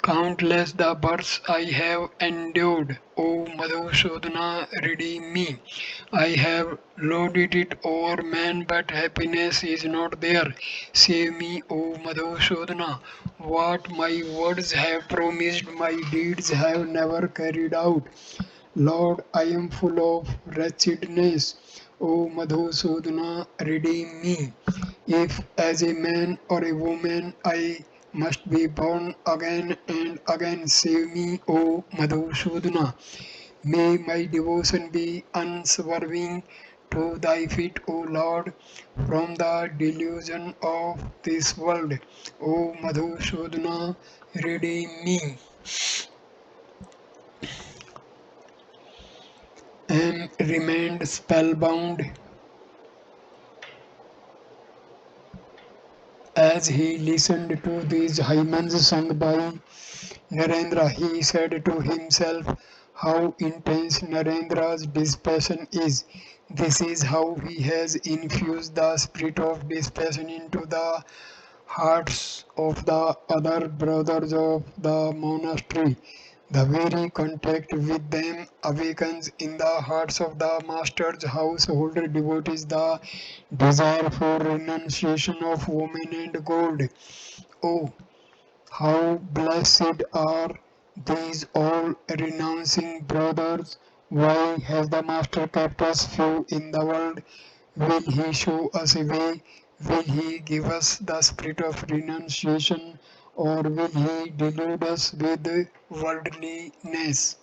Countless the births I have endured. O Madhusudana, redeem me. I have loaded it over man, but happiness is not there. Save me, O Madhusudana. What my words have promised, my deeds have never carried out. Lord, I am full of wretchedness. O Madhusudana, redeem me. If as a man or a woman I must be born again and again, save me, O Madhusudana. May my devotion be unswerving to thy feet, O Lord, from the delusion of this world. O Madhusudana, redeem me. And remained spellbound as he listened to these hymns sung by Narendra. He said to himself, how intense Narendra's dispassion is. This is how he has infused the spirit of dispassion into the hearts of the other brothers of the monastery. The very contact with them awakens in the hearts of the master's household devotees the desire for renunciation of woman and gold. Oh, how blessed are these all renouncing brothers! Why has the Master kept us few in the world? Will He show us a way? Will He give us the spirit of renunciation? Or will He delude us with worldliness?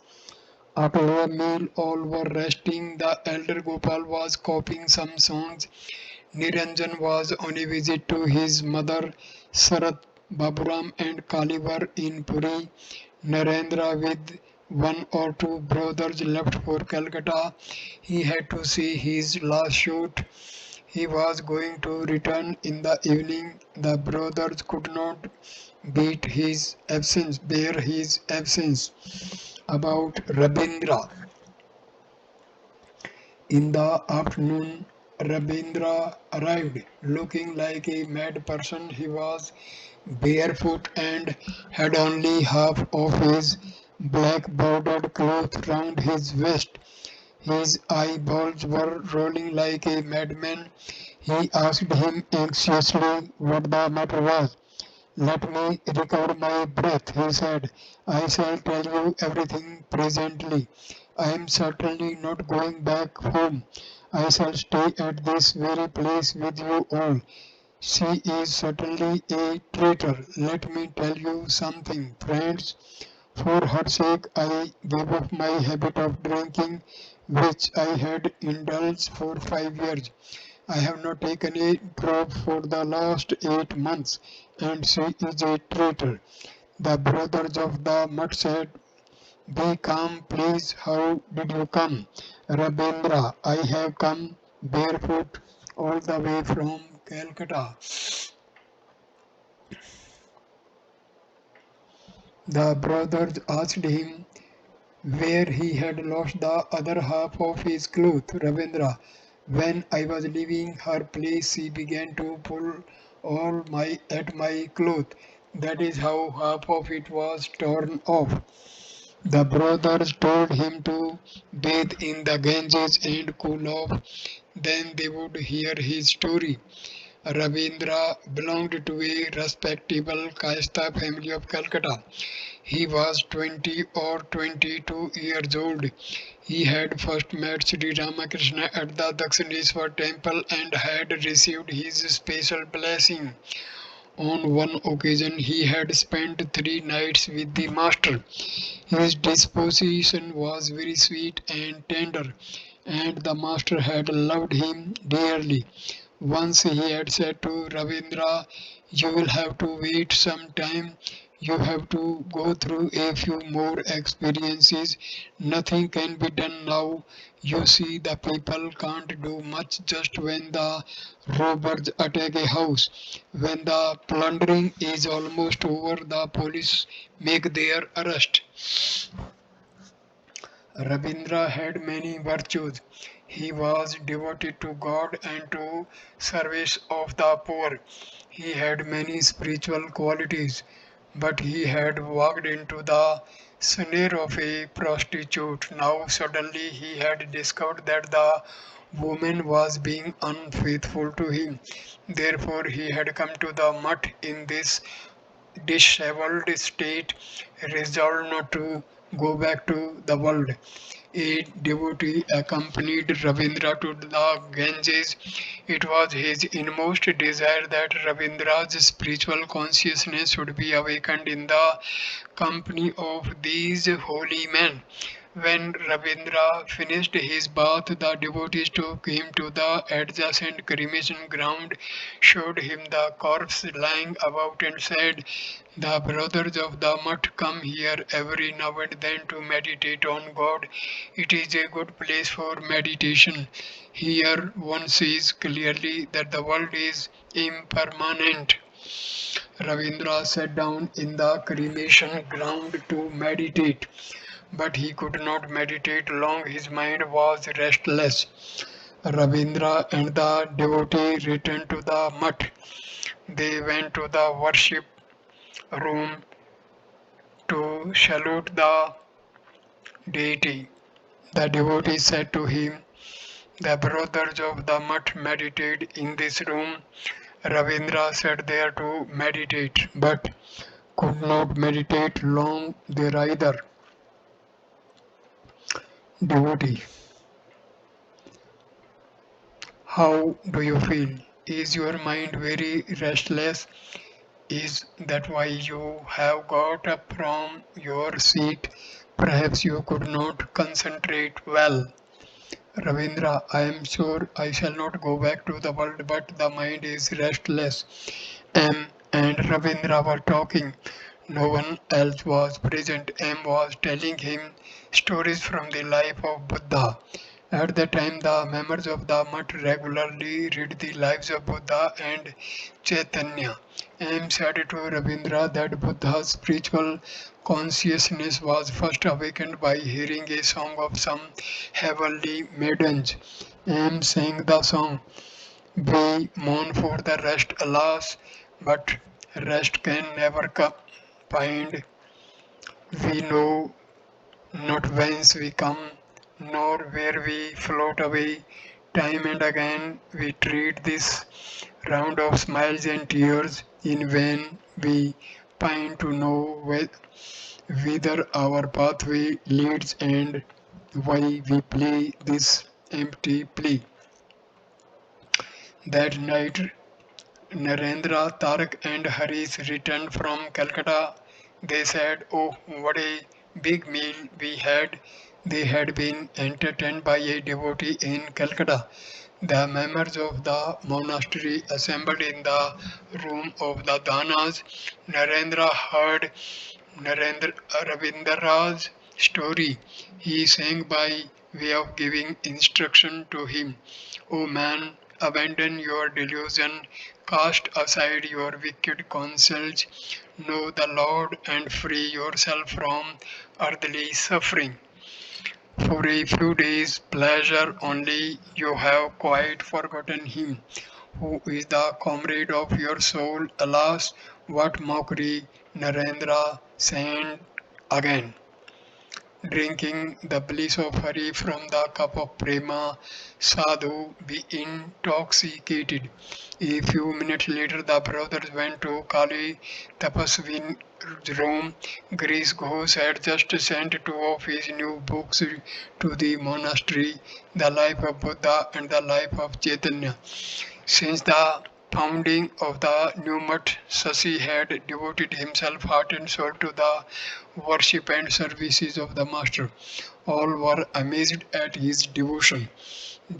After a meal, all were resting. The elder Gopal was copying some songs. Niranjan was on a visit to his mother. Sarat, Baburam and Kali were in Puri. Narendra with one or two brothers left for Calcutta. He had to see his last shoot. He was going to return in the evening. The brothers could not bear his absence. About Rabindra. In the afternoon, Rabindra arrived, looking like a mad person. He was barefoot and had only half of his black bordered cloth round his waist. His eyeballs were rolling like a madman. He asked him anxiously what the matter was. Let me recover my breath, he said. I shall tell you everything presently. I am certainly not going back home. I shall stay at this very place with you all. She is certainly a traitor. Let me tell you something, friends. For her sake I gave up my habit of drinking, which I had indulged for 5 years. I have not taken a drop for the last 8 months, and she is a traitor. The brothers of the mud said, be calm, please. How did you come? Rabindra, I have come barefoot all the way from Calcutta. The brothers asked him where he had lost the other half of his cloth. Ravindra, when I was leaving her place, she began to pull all my at my cloth. That is how half of it was torn off. The brothers told him to bathe in the Ganges and cool off. Then they would hear his story. Ravindra belonged to a respectable Kayastha family of Calcutta. He was 20 or 22 years old. He had first met Sri Ramakrishna at the Dakshineswar temple and had received his special blessing. On one occasion, he had spent 3 nights with the master. His disposition was very sweet and tender, and the master had loved him dearly. Once he had said to Ravindra, you will have to wait some time. You have to go through a few more experiences. Nothing can be done now. You see, the people can't do much just when the robbers attack a house. When the plundering is almost over, the police make their arrest. Rabindra had many virtues. He was devoted to God and to service of the poor. He had many spiritual qualities, but he had walked into the snare of a prostitute. Now suddenly he had discovered that the woman was being unfaithful to him. Therefore he had come to the mutt in this disheveled state, resolved not to go back to the world. A devotee accompanied Ravindra to the Ganges. It was his inmost desire that Ravindra's spiritual consciousness should be awakened in the company of these holy men. When Ravindra finished his bath, the devotees took him to the adjacent cremation ground, showed him the corpse lying about, and said, the brothers of the mutt come here every now and then to meditate on God. It is a good place for meditation. Here one sees clearly that the world is impermanent. Ravindra sat down in the cremation ground to meditate, but he could not meditate long. His mind was restless. Ravindra and the devotee returned to the mutt. They went to the worship room to salute the deity. The devotee said to him, "The brothers of the mutt meditate in this room." Ravindra sat there to meditate, but could not meditate long there either. Devotee: how do you feel? Is your mind very restless? Is that why you have got up from your seat? Perhaps you could not concentrate well. Ravindra: I am sure I shall not go back to the world, but the mind is restless. M and Ravindra were talking. No one else was present. M was telling him stories from the life of Buddha. At the time, the members of the mutt regularly read the lives of Buddha and Chaitanya. M said to Ravindra that Buddha's spiritual consciousness was first awakened by hearing a song of some heavenly maidens. M sang the song, "We mourn for the rest, alas, but rest can never find. We know not whence we come, nor where we float away. Time and again we tread this round of smiles and tears. In vain we pine to know whither our pathway leads and why we play this empty plea." That night Narendra, Tarak and Harish returned from Calcutta. They said, "Oh, what a big meal we had." They had been entertained by a devotee in Calcutta. The members of the monastery assembled in the room of the Danas. Narendra heard Narendra Ravindra's story. He sang by way of giving instruction to him. "O man, abandon your delusion, cast aside your wicked counsels, know the Lord and free yourself from earthly suffering. For a few days' pleasure only you have quite forgotten him, who is the comrade of your soul. Alas, what mockery!" Narendra sang again, drinking the bliss of Hari from the cup of Prema. Sadhu, be intoxicated. A few minutes later, the brothers went to Kali Tapaswin room. Girish Ghosh had just sent two of his new books to the monastery, The Life of Buddha and The Life of Chaitanya. Since the founding of the new mutt, Sasi had devoted himself heart and soul to the worship and services of the Master. All were amazed at his devotion.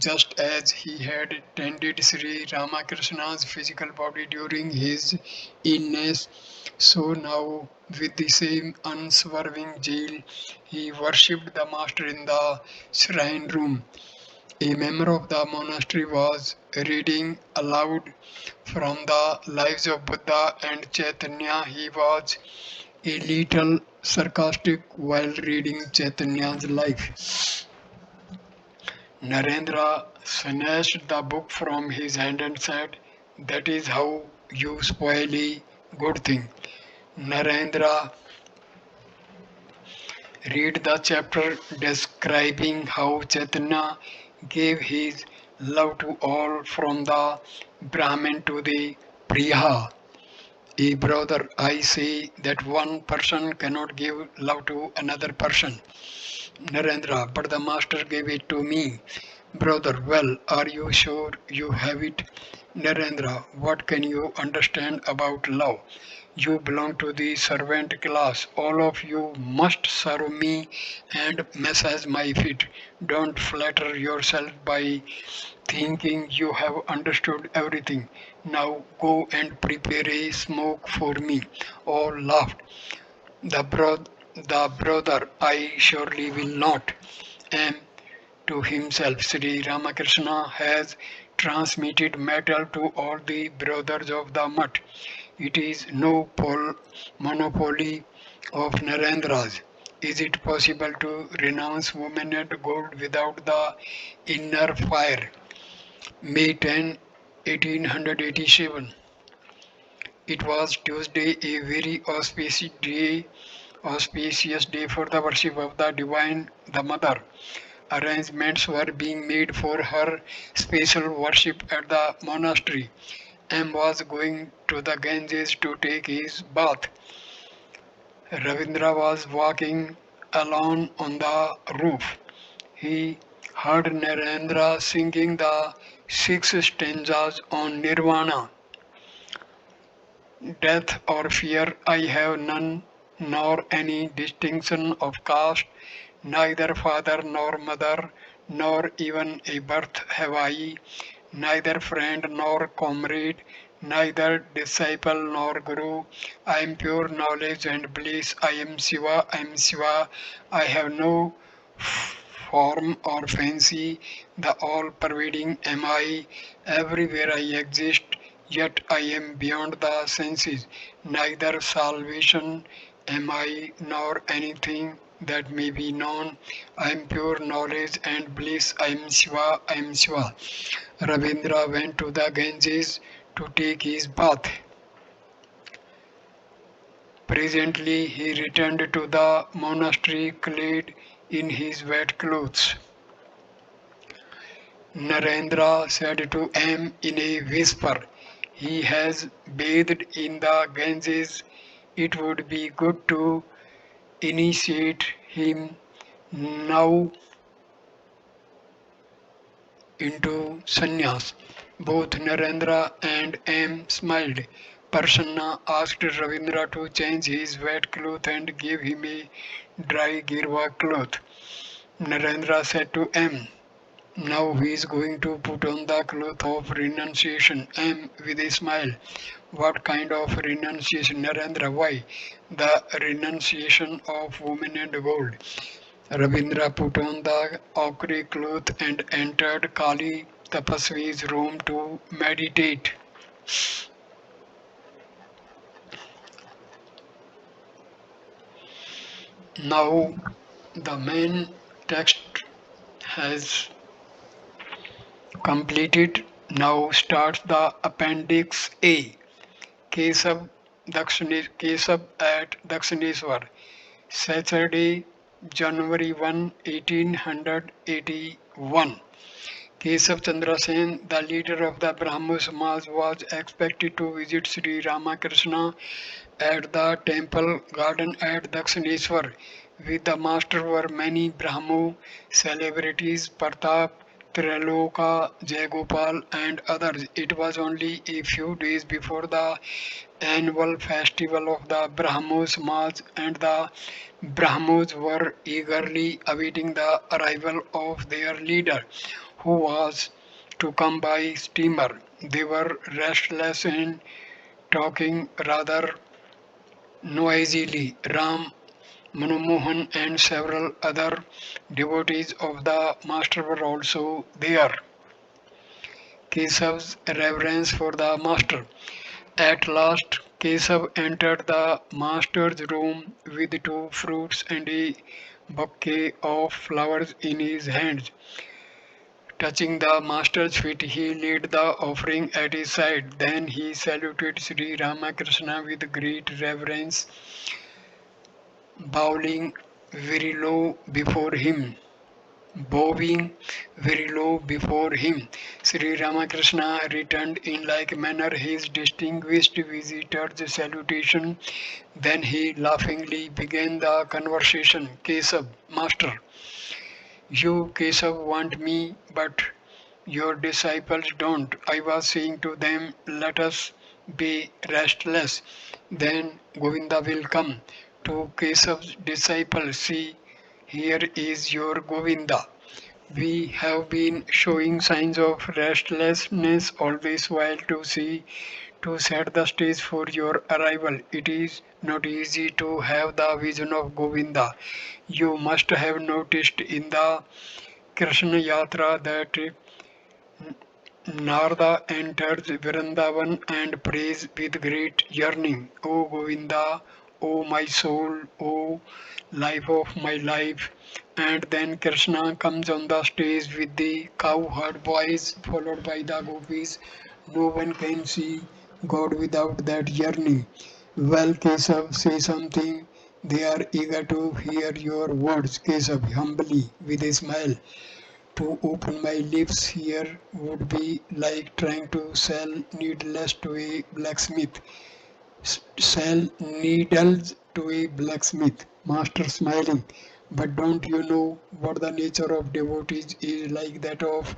Just as he had tended Sri Ramakrishna's physical body during his illness, so now, with the same unswerving zeal, he worshipped the Master in the shrine room. A member of the monastery was reading aloud from the lives of Buddha and Chaitanya. He was a little sarcastic while reading Chaitanya's life. Narendra snatched the book from his hand and said, "That is how you spoil a good thing." Narendra read the chapter describing how Chaitanya gave his love to all, from the Brahmin to the Priya. A brother, I say that one person cannot give love to another person. Narendra, but the master gave it to me. Brother, well, are you sure you have it? Narendra, what can you understand about love? You belong to the servant class. All of you must serve me and massage my feet. Don't flatter yourself by thinking you have understood everything. Now go and prepare a smoke for me. All laughed. The brother, I surely will not. And to himself, Sri Ramakrishna has transmitted metal to all the brothers of the mutt. It is no monopoly of Narendra's. Is it possible to renounce women and gold without the inner fire? May 10, 1887. It was Tuesday, a very auspicious day auspicious day for the worship of the divine, the mother. Arrangements were being made for her special worship at the monastery. M was going to the Ganges to take his bath. Ravindra was walking alone on the roof. He heard Narendra singing the six stanzas on Nirvana. Death or fear I have none, nor any distinction of caste, neither father nor mother, nor even a birth have I, neither friend nor comrade, neither disciple nor guru. I am pure knowledge and bliss. I am Shiva, I am Shiva. I have no form or fancy, the all pervading am I, everywhere I exist, yet I am beyond the senses, neither salvation am I nor anything that may be known. I am pure knowledge and bliss. I am Shiva, I am Shiva. Ravindra went to the Ganges to take his bath. Presently he returned to the monastery clad in his wet clothes. Narendra said to M in a whisper, he has bathed in the Ganges. It would be good to initiate him now into sannyas. Both Narendra and M smiled. Prasanna asked Ravindra to change his wet cloth and give him a dry girva cloth. Narendra said to M, now he is going to put on the cloth of renunciation. M with a smile. What kind of renunciation, Narendra? Why? The renunciation of women and gold. Ravindra put on the ochre cloth and entered Kali Tapasvi's room to meditate. Now the main text has completed. Now starts the appendix A. Kesab at Dakshineswar. Saturday, January 1, 1881. Kesav Chandra Sen, the leader of the Brahmo Samaj, was expected to visit Sri Ramakrishna at the temple garden at Dakshineswar. With the master were many Brahmo celebrities, Pratap, Triloka, Jayagopal, and others. It was only a few days before the annual festival of the Brahmo Samaj, and the Brahmos were eagerly awaiting the arrival of their leader, who was to come by steamer. They were restless and talking rather noisily. Ram, Manomohan, and several other devotees of the master were also there. Kesav's reverence for the master. At last, Kesav entered the master's room with two fruits and a bouquet of flowers in his hands. Touching the master's feet, he laid the offering at his side. Then he saluted Sri Ramakrishna with great reverence, bowing very low before him. Bowing very low before him, Sri Ramakrishna returned in like manner his distinguished visitor's salutation. Then he laughingly began the conversation. Kesav, master, you, Kesav, want me, but your disciples don't. I was saying to them, let us be restless. Then Govinda will come. To Kesav's disciples, see, here is your Govinda. We have been showing signs of restlessness all this while to set the stage for your arrival. It is not easy to have the vision of Govinda. You must have noticed in the Krishna Yatra that Narada enters Vrindavan and prays with great yearning, O Govinda, O my soul, O life of my life. And then Krishna comes on the stage with the cowherd voice, followed by the gopis. No one can see God without that yearning. Well, Kesav, say something. They are eager to hear your words, Kesav, humbly, with a smile. To open my lips here would be like trying to sell needles to a blacksmith. Sell needles to a blacksmith. Master smiling. But don't you know what the nature of devotees is like that of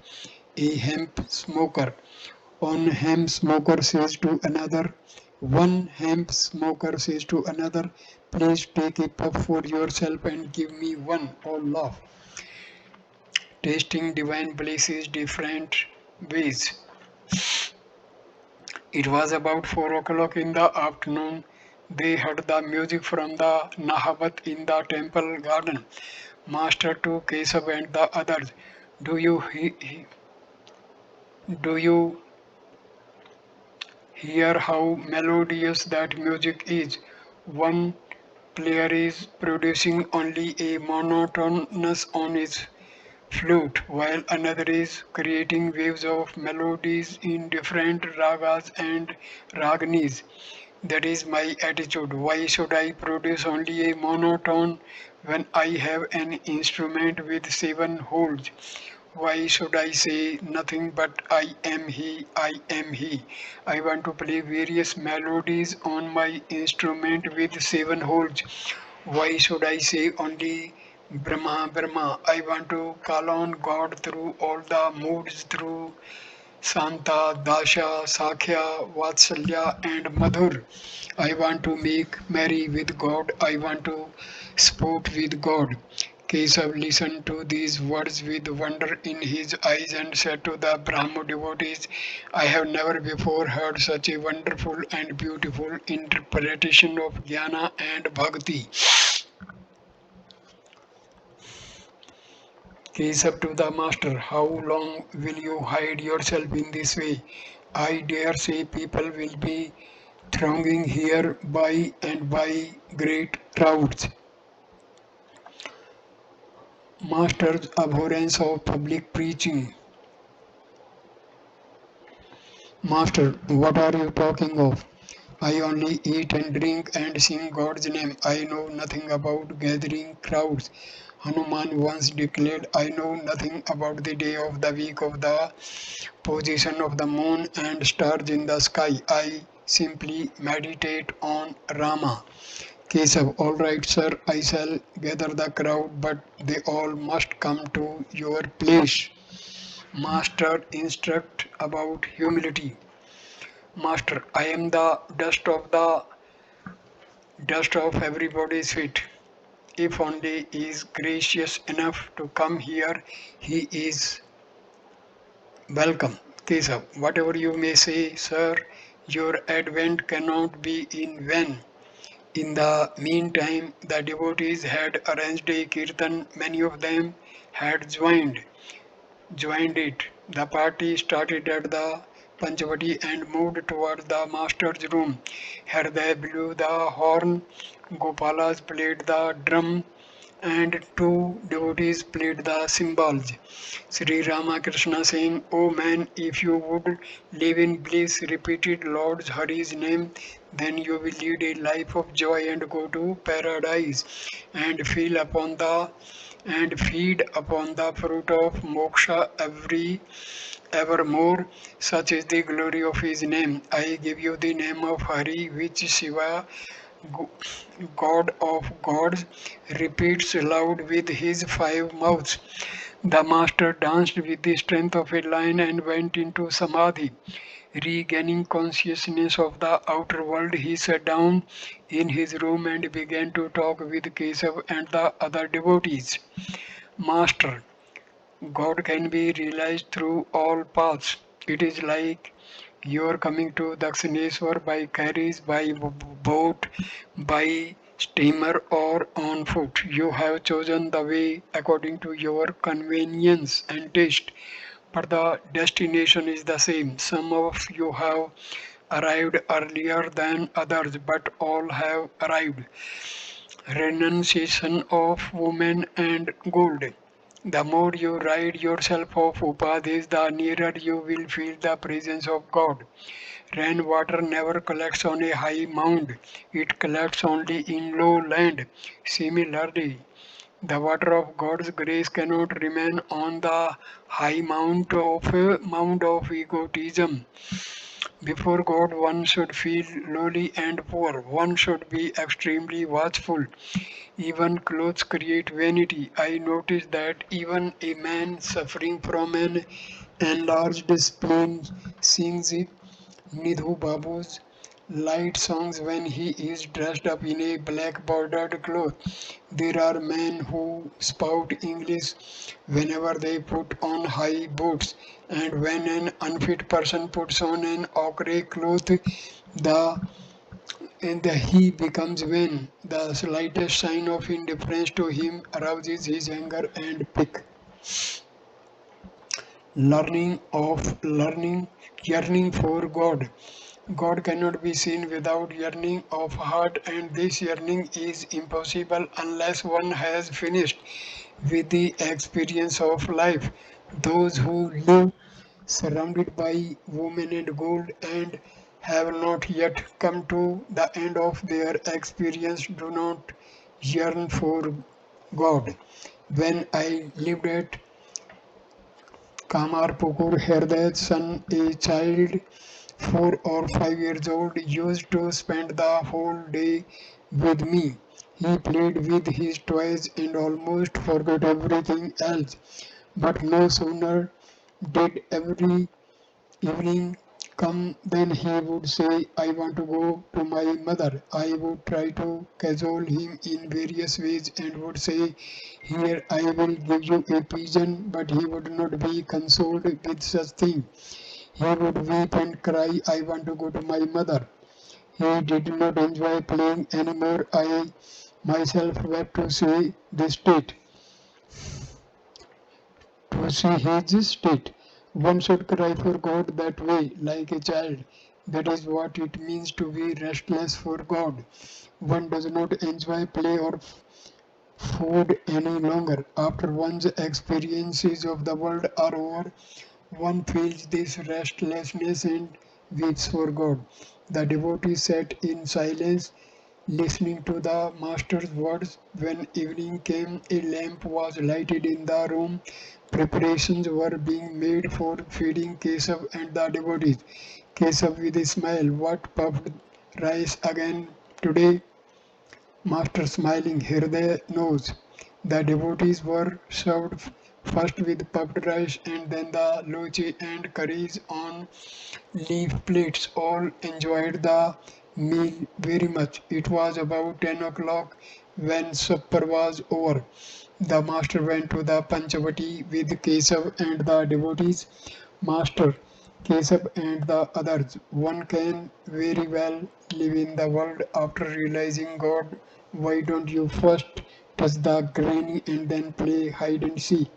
a hemp smoker? One hemp smoker says to another, one hemp smoker says to another, please take a puff for yourself and give me one. All laugh. Tasting divine bliss is different ways. It was about 4 o'clock in the afternoon. They heard the music from the Nahabat in the temple garden. Master to Kesav and the others. Do you do you hear how melodious that music is? One player is producing only a monotonous on his flute, while another is creating waves of melodies in different ragas and ragnis. That is my attitude. Why should I produce only a monotone when I have an instrument with 7 holes? Why should I say nothing but I am he, I am he? I want to play various melodies on my instrument with 7 holes. Why should I say only Brahma, Brahma? I want to call on God through all the moods, through Santa, Dasha, Sakhya, Vatsalya, and Madhur. I want to make merry with God. I want to sport with God. Kesav listened to these words with wonder in his eyes and said to the Brahmo devotees, I have never before heard such a wonderful and beautiful interpretation of jnana and bhakti. Kesav to the master, how long will you hide yourself in this way? I dare say people will be thronging here by and by great crowds. Master's abhorrence of public preaching. Master, what are you talking of? I only eat and drink and sing God's name. I know nothing about gathering crowds. Hanuman once declared, I know nothing about the day of the week of the position of the moon and stars in the sky. I simply meditate on Rama. Kesav, all right, sir, I shall gather the crowd, but they all must come to your place. Master, instruct about humility. Master, I am the dust of everybody's feet. If only he is gracious enough to come here, he is welcome. Kesav, whatever you may say, sir, your advent cannot be in vain. In the meantime, the devotees had arranged a kirtan. Many of them had joined it. The party started at the Panchavati and moved towards the master's room. Here they blew the horn, Gopalas played the drum, and 2 devotees played the cymbals. Sri Ramakrishna saying, O man, if you would live in bliss, repeated Lord Hari's name, then you will lead a life of joy and go to paradise and feel upon the and feed upon the fruit of moksha evermore. Such is the glory of his name. I give you the name of Hari, which Shiva, God of gods, repeats aloud with his 5 mouths. The master danced with the strength of a lion and went into samadhi. Regaining consciousness of the outer world, he sat down in his room and began to talk with Kesav and the other devotees. Master, God can be realized through all paths. It is like your coming to Dakshineswar by carriage, by boat, by steamer, or on foot. You have chosen the way according to your convenience and taste, but the destination is the same. Some of you have arrived earlier than others, but all have arrived. Renunciation of woman and gold. The more you rid yourself of upadhis, the nearer you will feel the presence of God. Rainwater never collects on a high mound, it collects only in low land. Similarly, the water of God's grace cannot remain on the high mound of egotism. Before God, one should feel lowly and poor. One should be extremely watchful. Even clothes create vanity. I noticed that even a man suffering from an enlarged spleen sings Nidhu Babu's light songs when he is dressed up in a black bordered cloth. There are men who spout English whenever they put on high boots, and when an unfit person puts on an ochre cloth, the he becomes vain. The slightest sign of indifference to him arouses his anger and pique. Learning, yearning for God. God cannot be seen without yearning of heart, and this yearning is impossible unless one has finished with the experience of life. Those who live surrounded by women and gold and have not yet come to the end of their experience do not yearn for God. When I lived at Kamarpukur, Herday's son, a child 4 or 5 years old, used to spend the whole day with me. He played with his toys and almost forgot everything else. But no sooner did every evening come, then he would say, I want to go to my mother. I would try to cajole him in various ways and would say, here I will give you a pigeon, but he would not be consoled with such thing. He would weep and cry, I want to go to my mother. He did not enjoy playing anymore. I myself wept to see his state. One should cry for God that way, like a child. That is what it means to be restless for God. One does not enjoy play or food any longer. After one's experiences of the world are over, one feels this restlessness and weeps for God. The devotee sat in silence, listening to the master's words. When evening came, a lamp was lighted in the room. Preparations were being made for feeding Kesav and the devotees. Kesav with a smile, what puffed rice again today? Master smiling, Hriday knows. The devotees were served first with puffed rice and then the luchi and curries on leaf plates. All enjoyed the meal very much. It was about 10 o'clock when supper was over. The master went to the Panchavati with Kesav and the devotees. Master, Kesab and the others, one can very well live in the world after realizing God. Why don't you first touch the granny and then play hide and seek?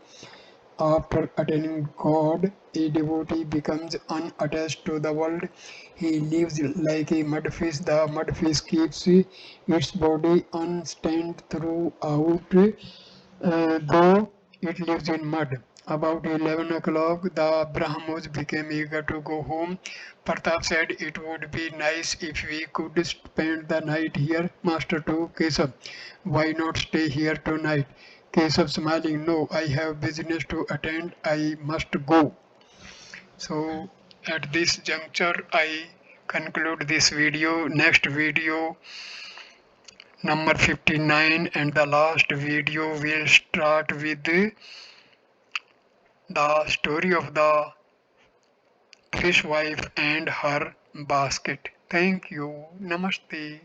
After attaining God, a devotee becomes unattached to the world. He lives like a mudfish. The mudfish keeps its body unstained throughout, though it lives in mud. About 11 o'clock, the Brahmos became eager to go home. Pratap said it would be nice if we could spend the night here. Master to Kesab, why not stay here tonight? Kesab smiling, no, I have business to attend, I must go. So at this juncture, I conclude this video. Next video number 59 and the last video will start with the story of the fishwife and her basket. Thank you. Namaste.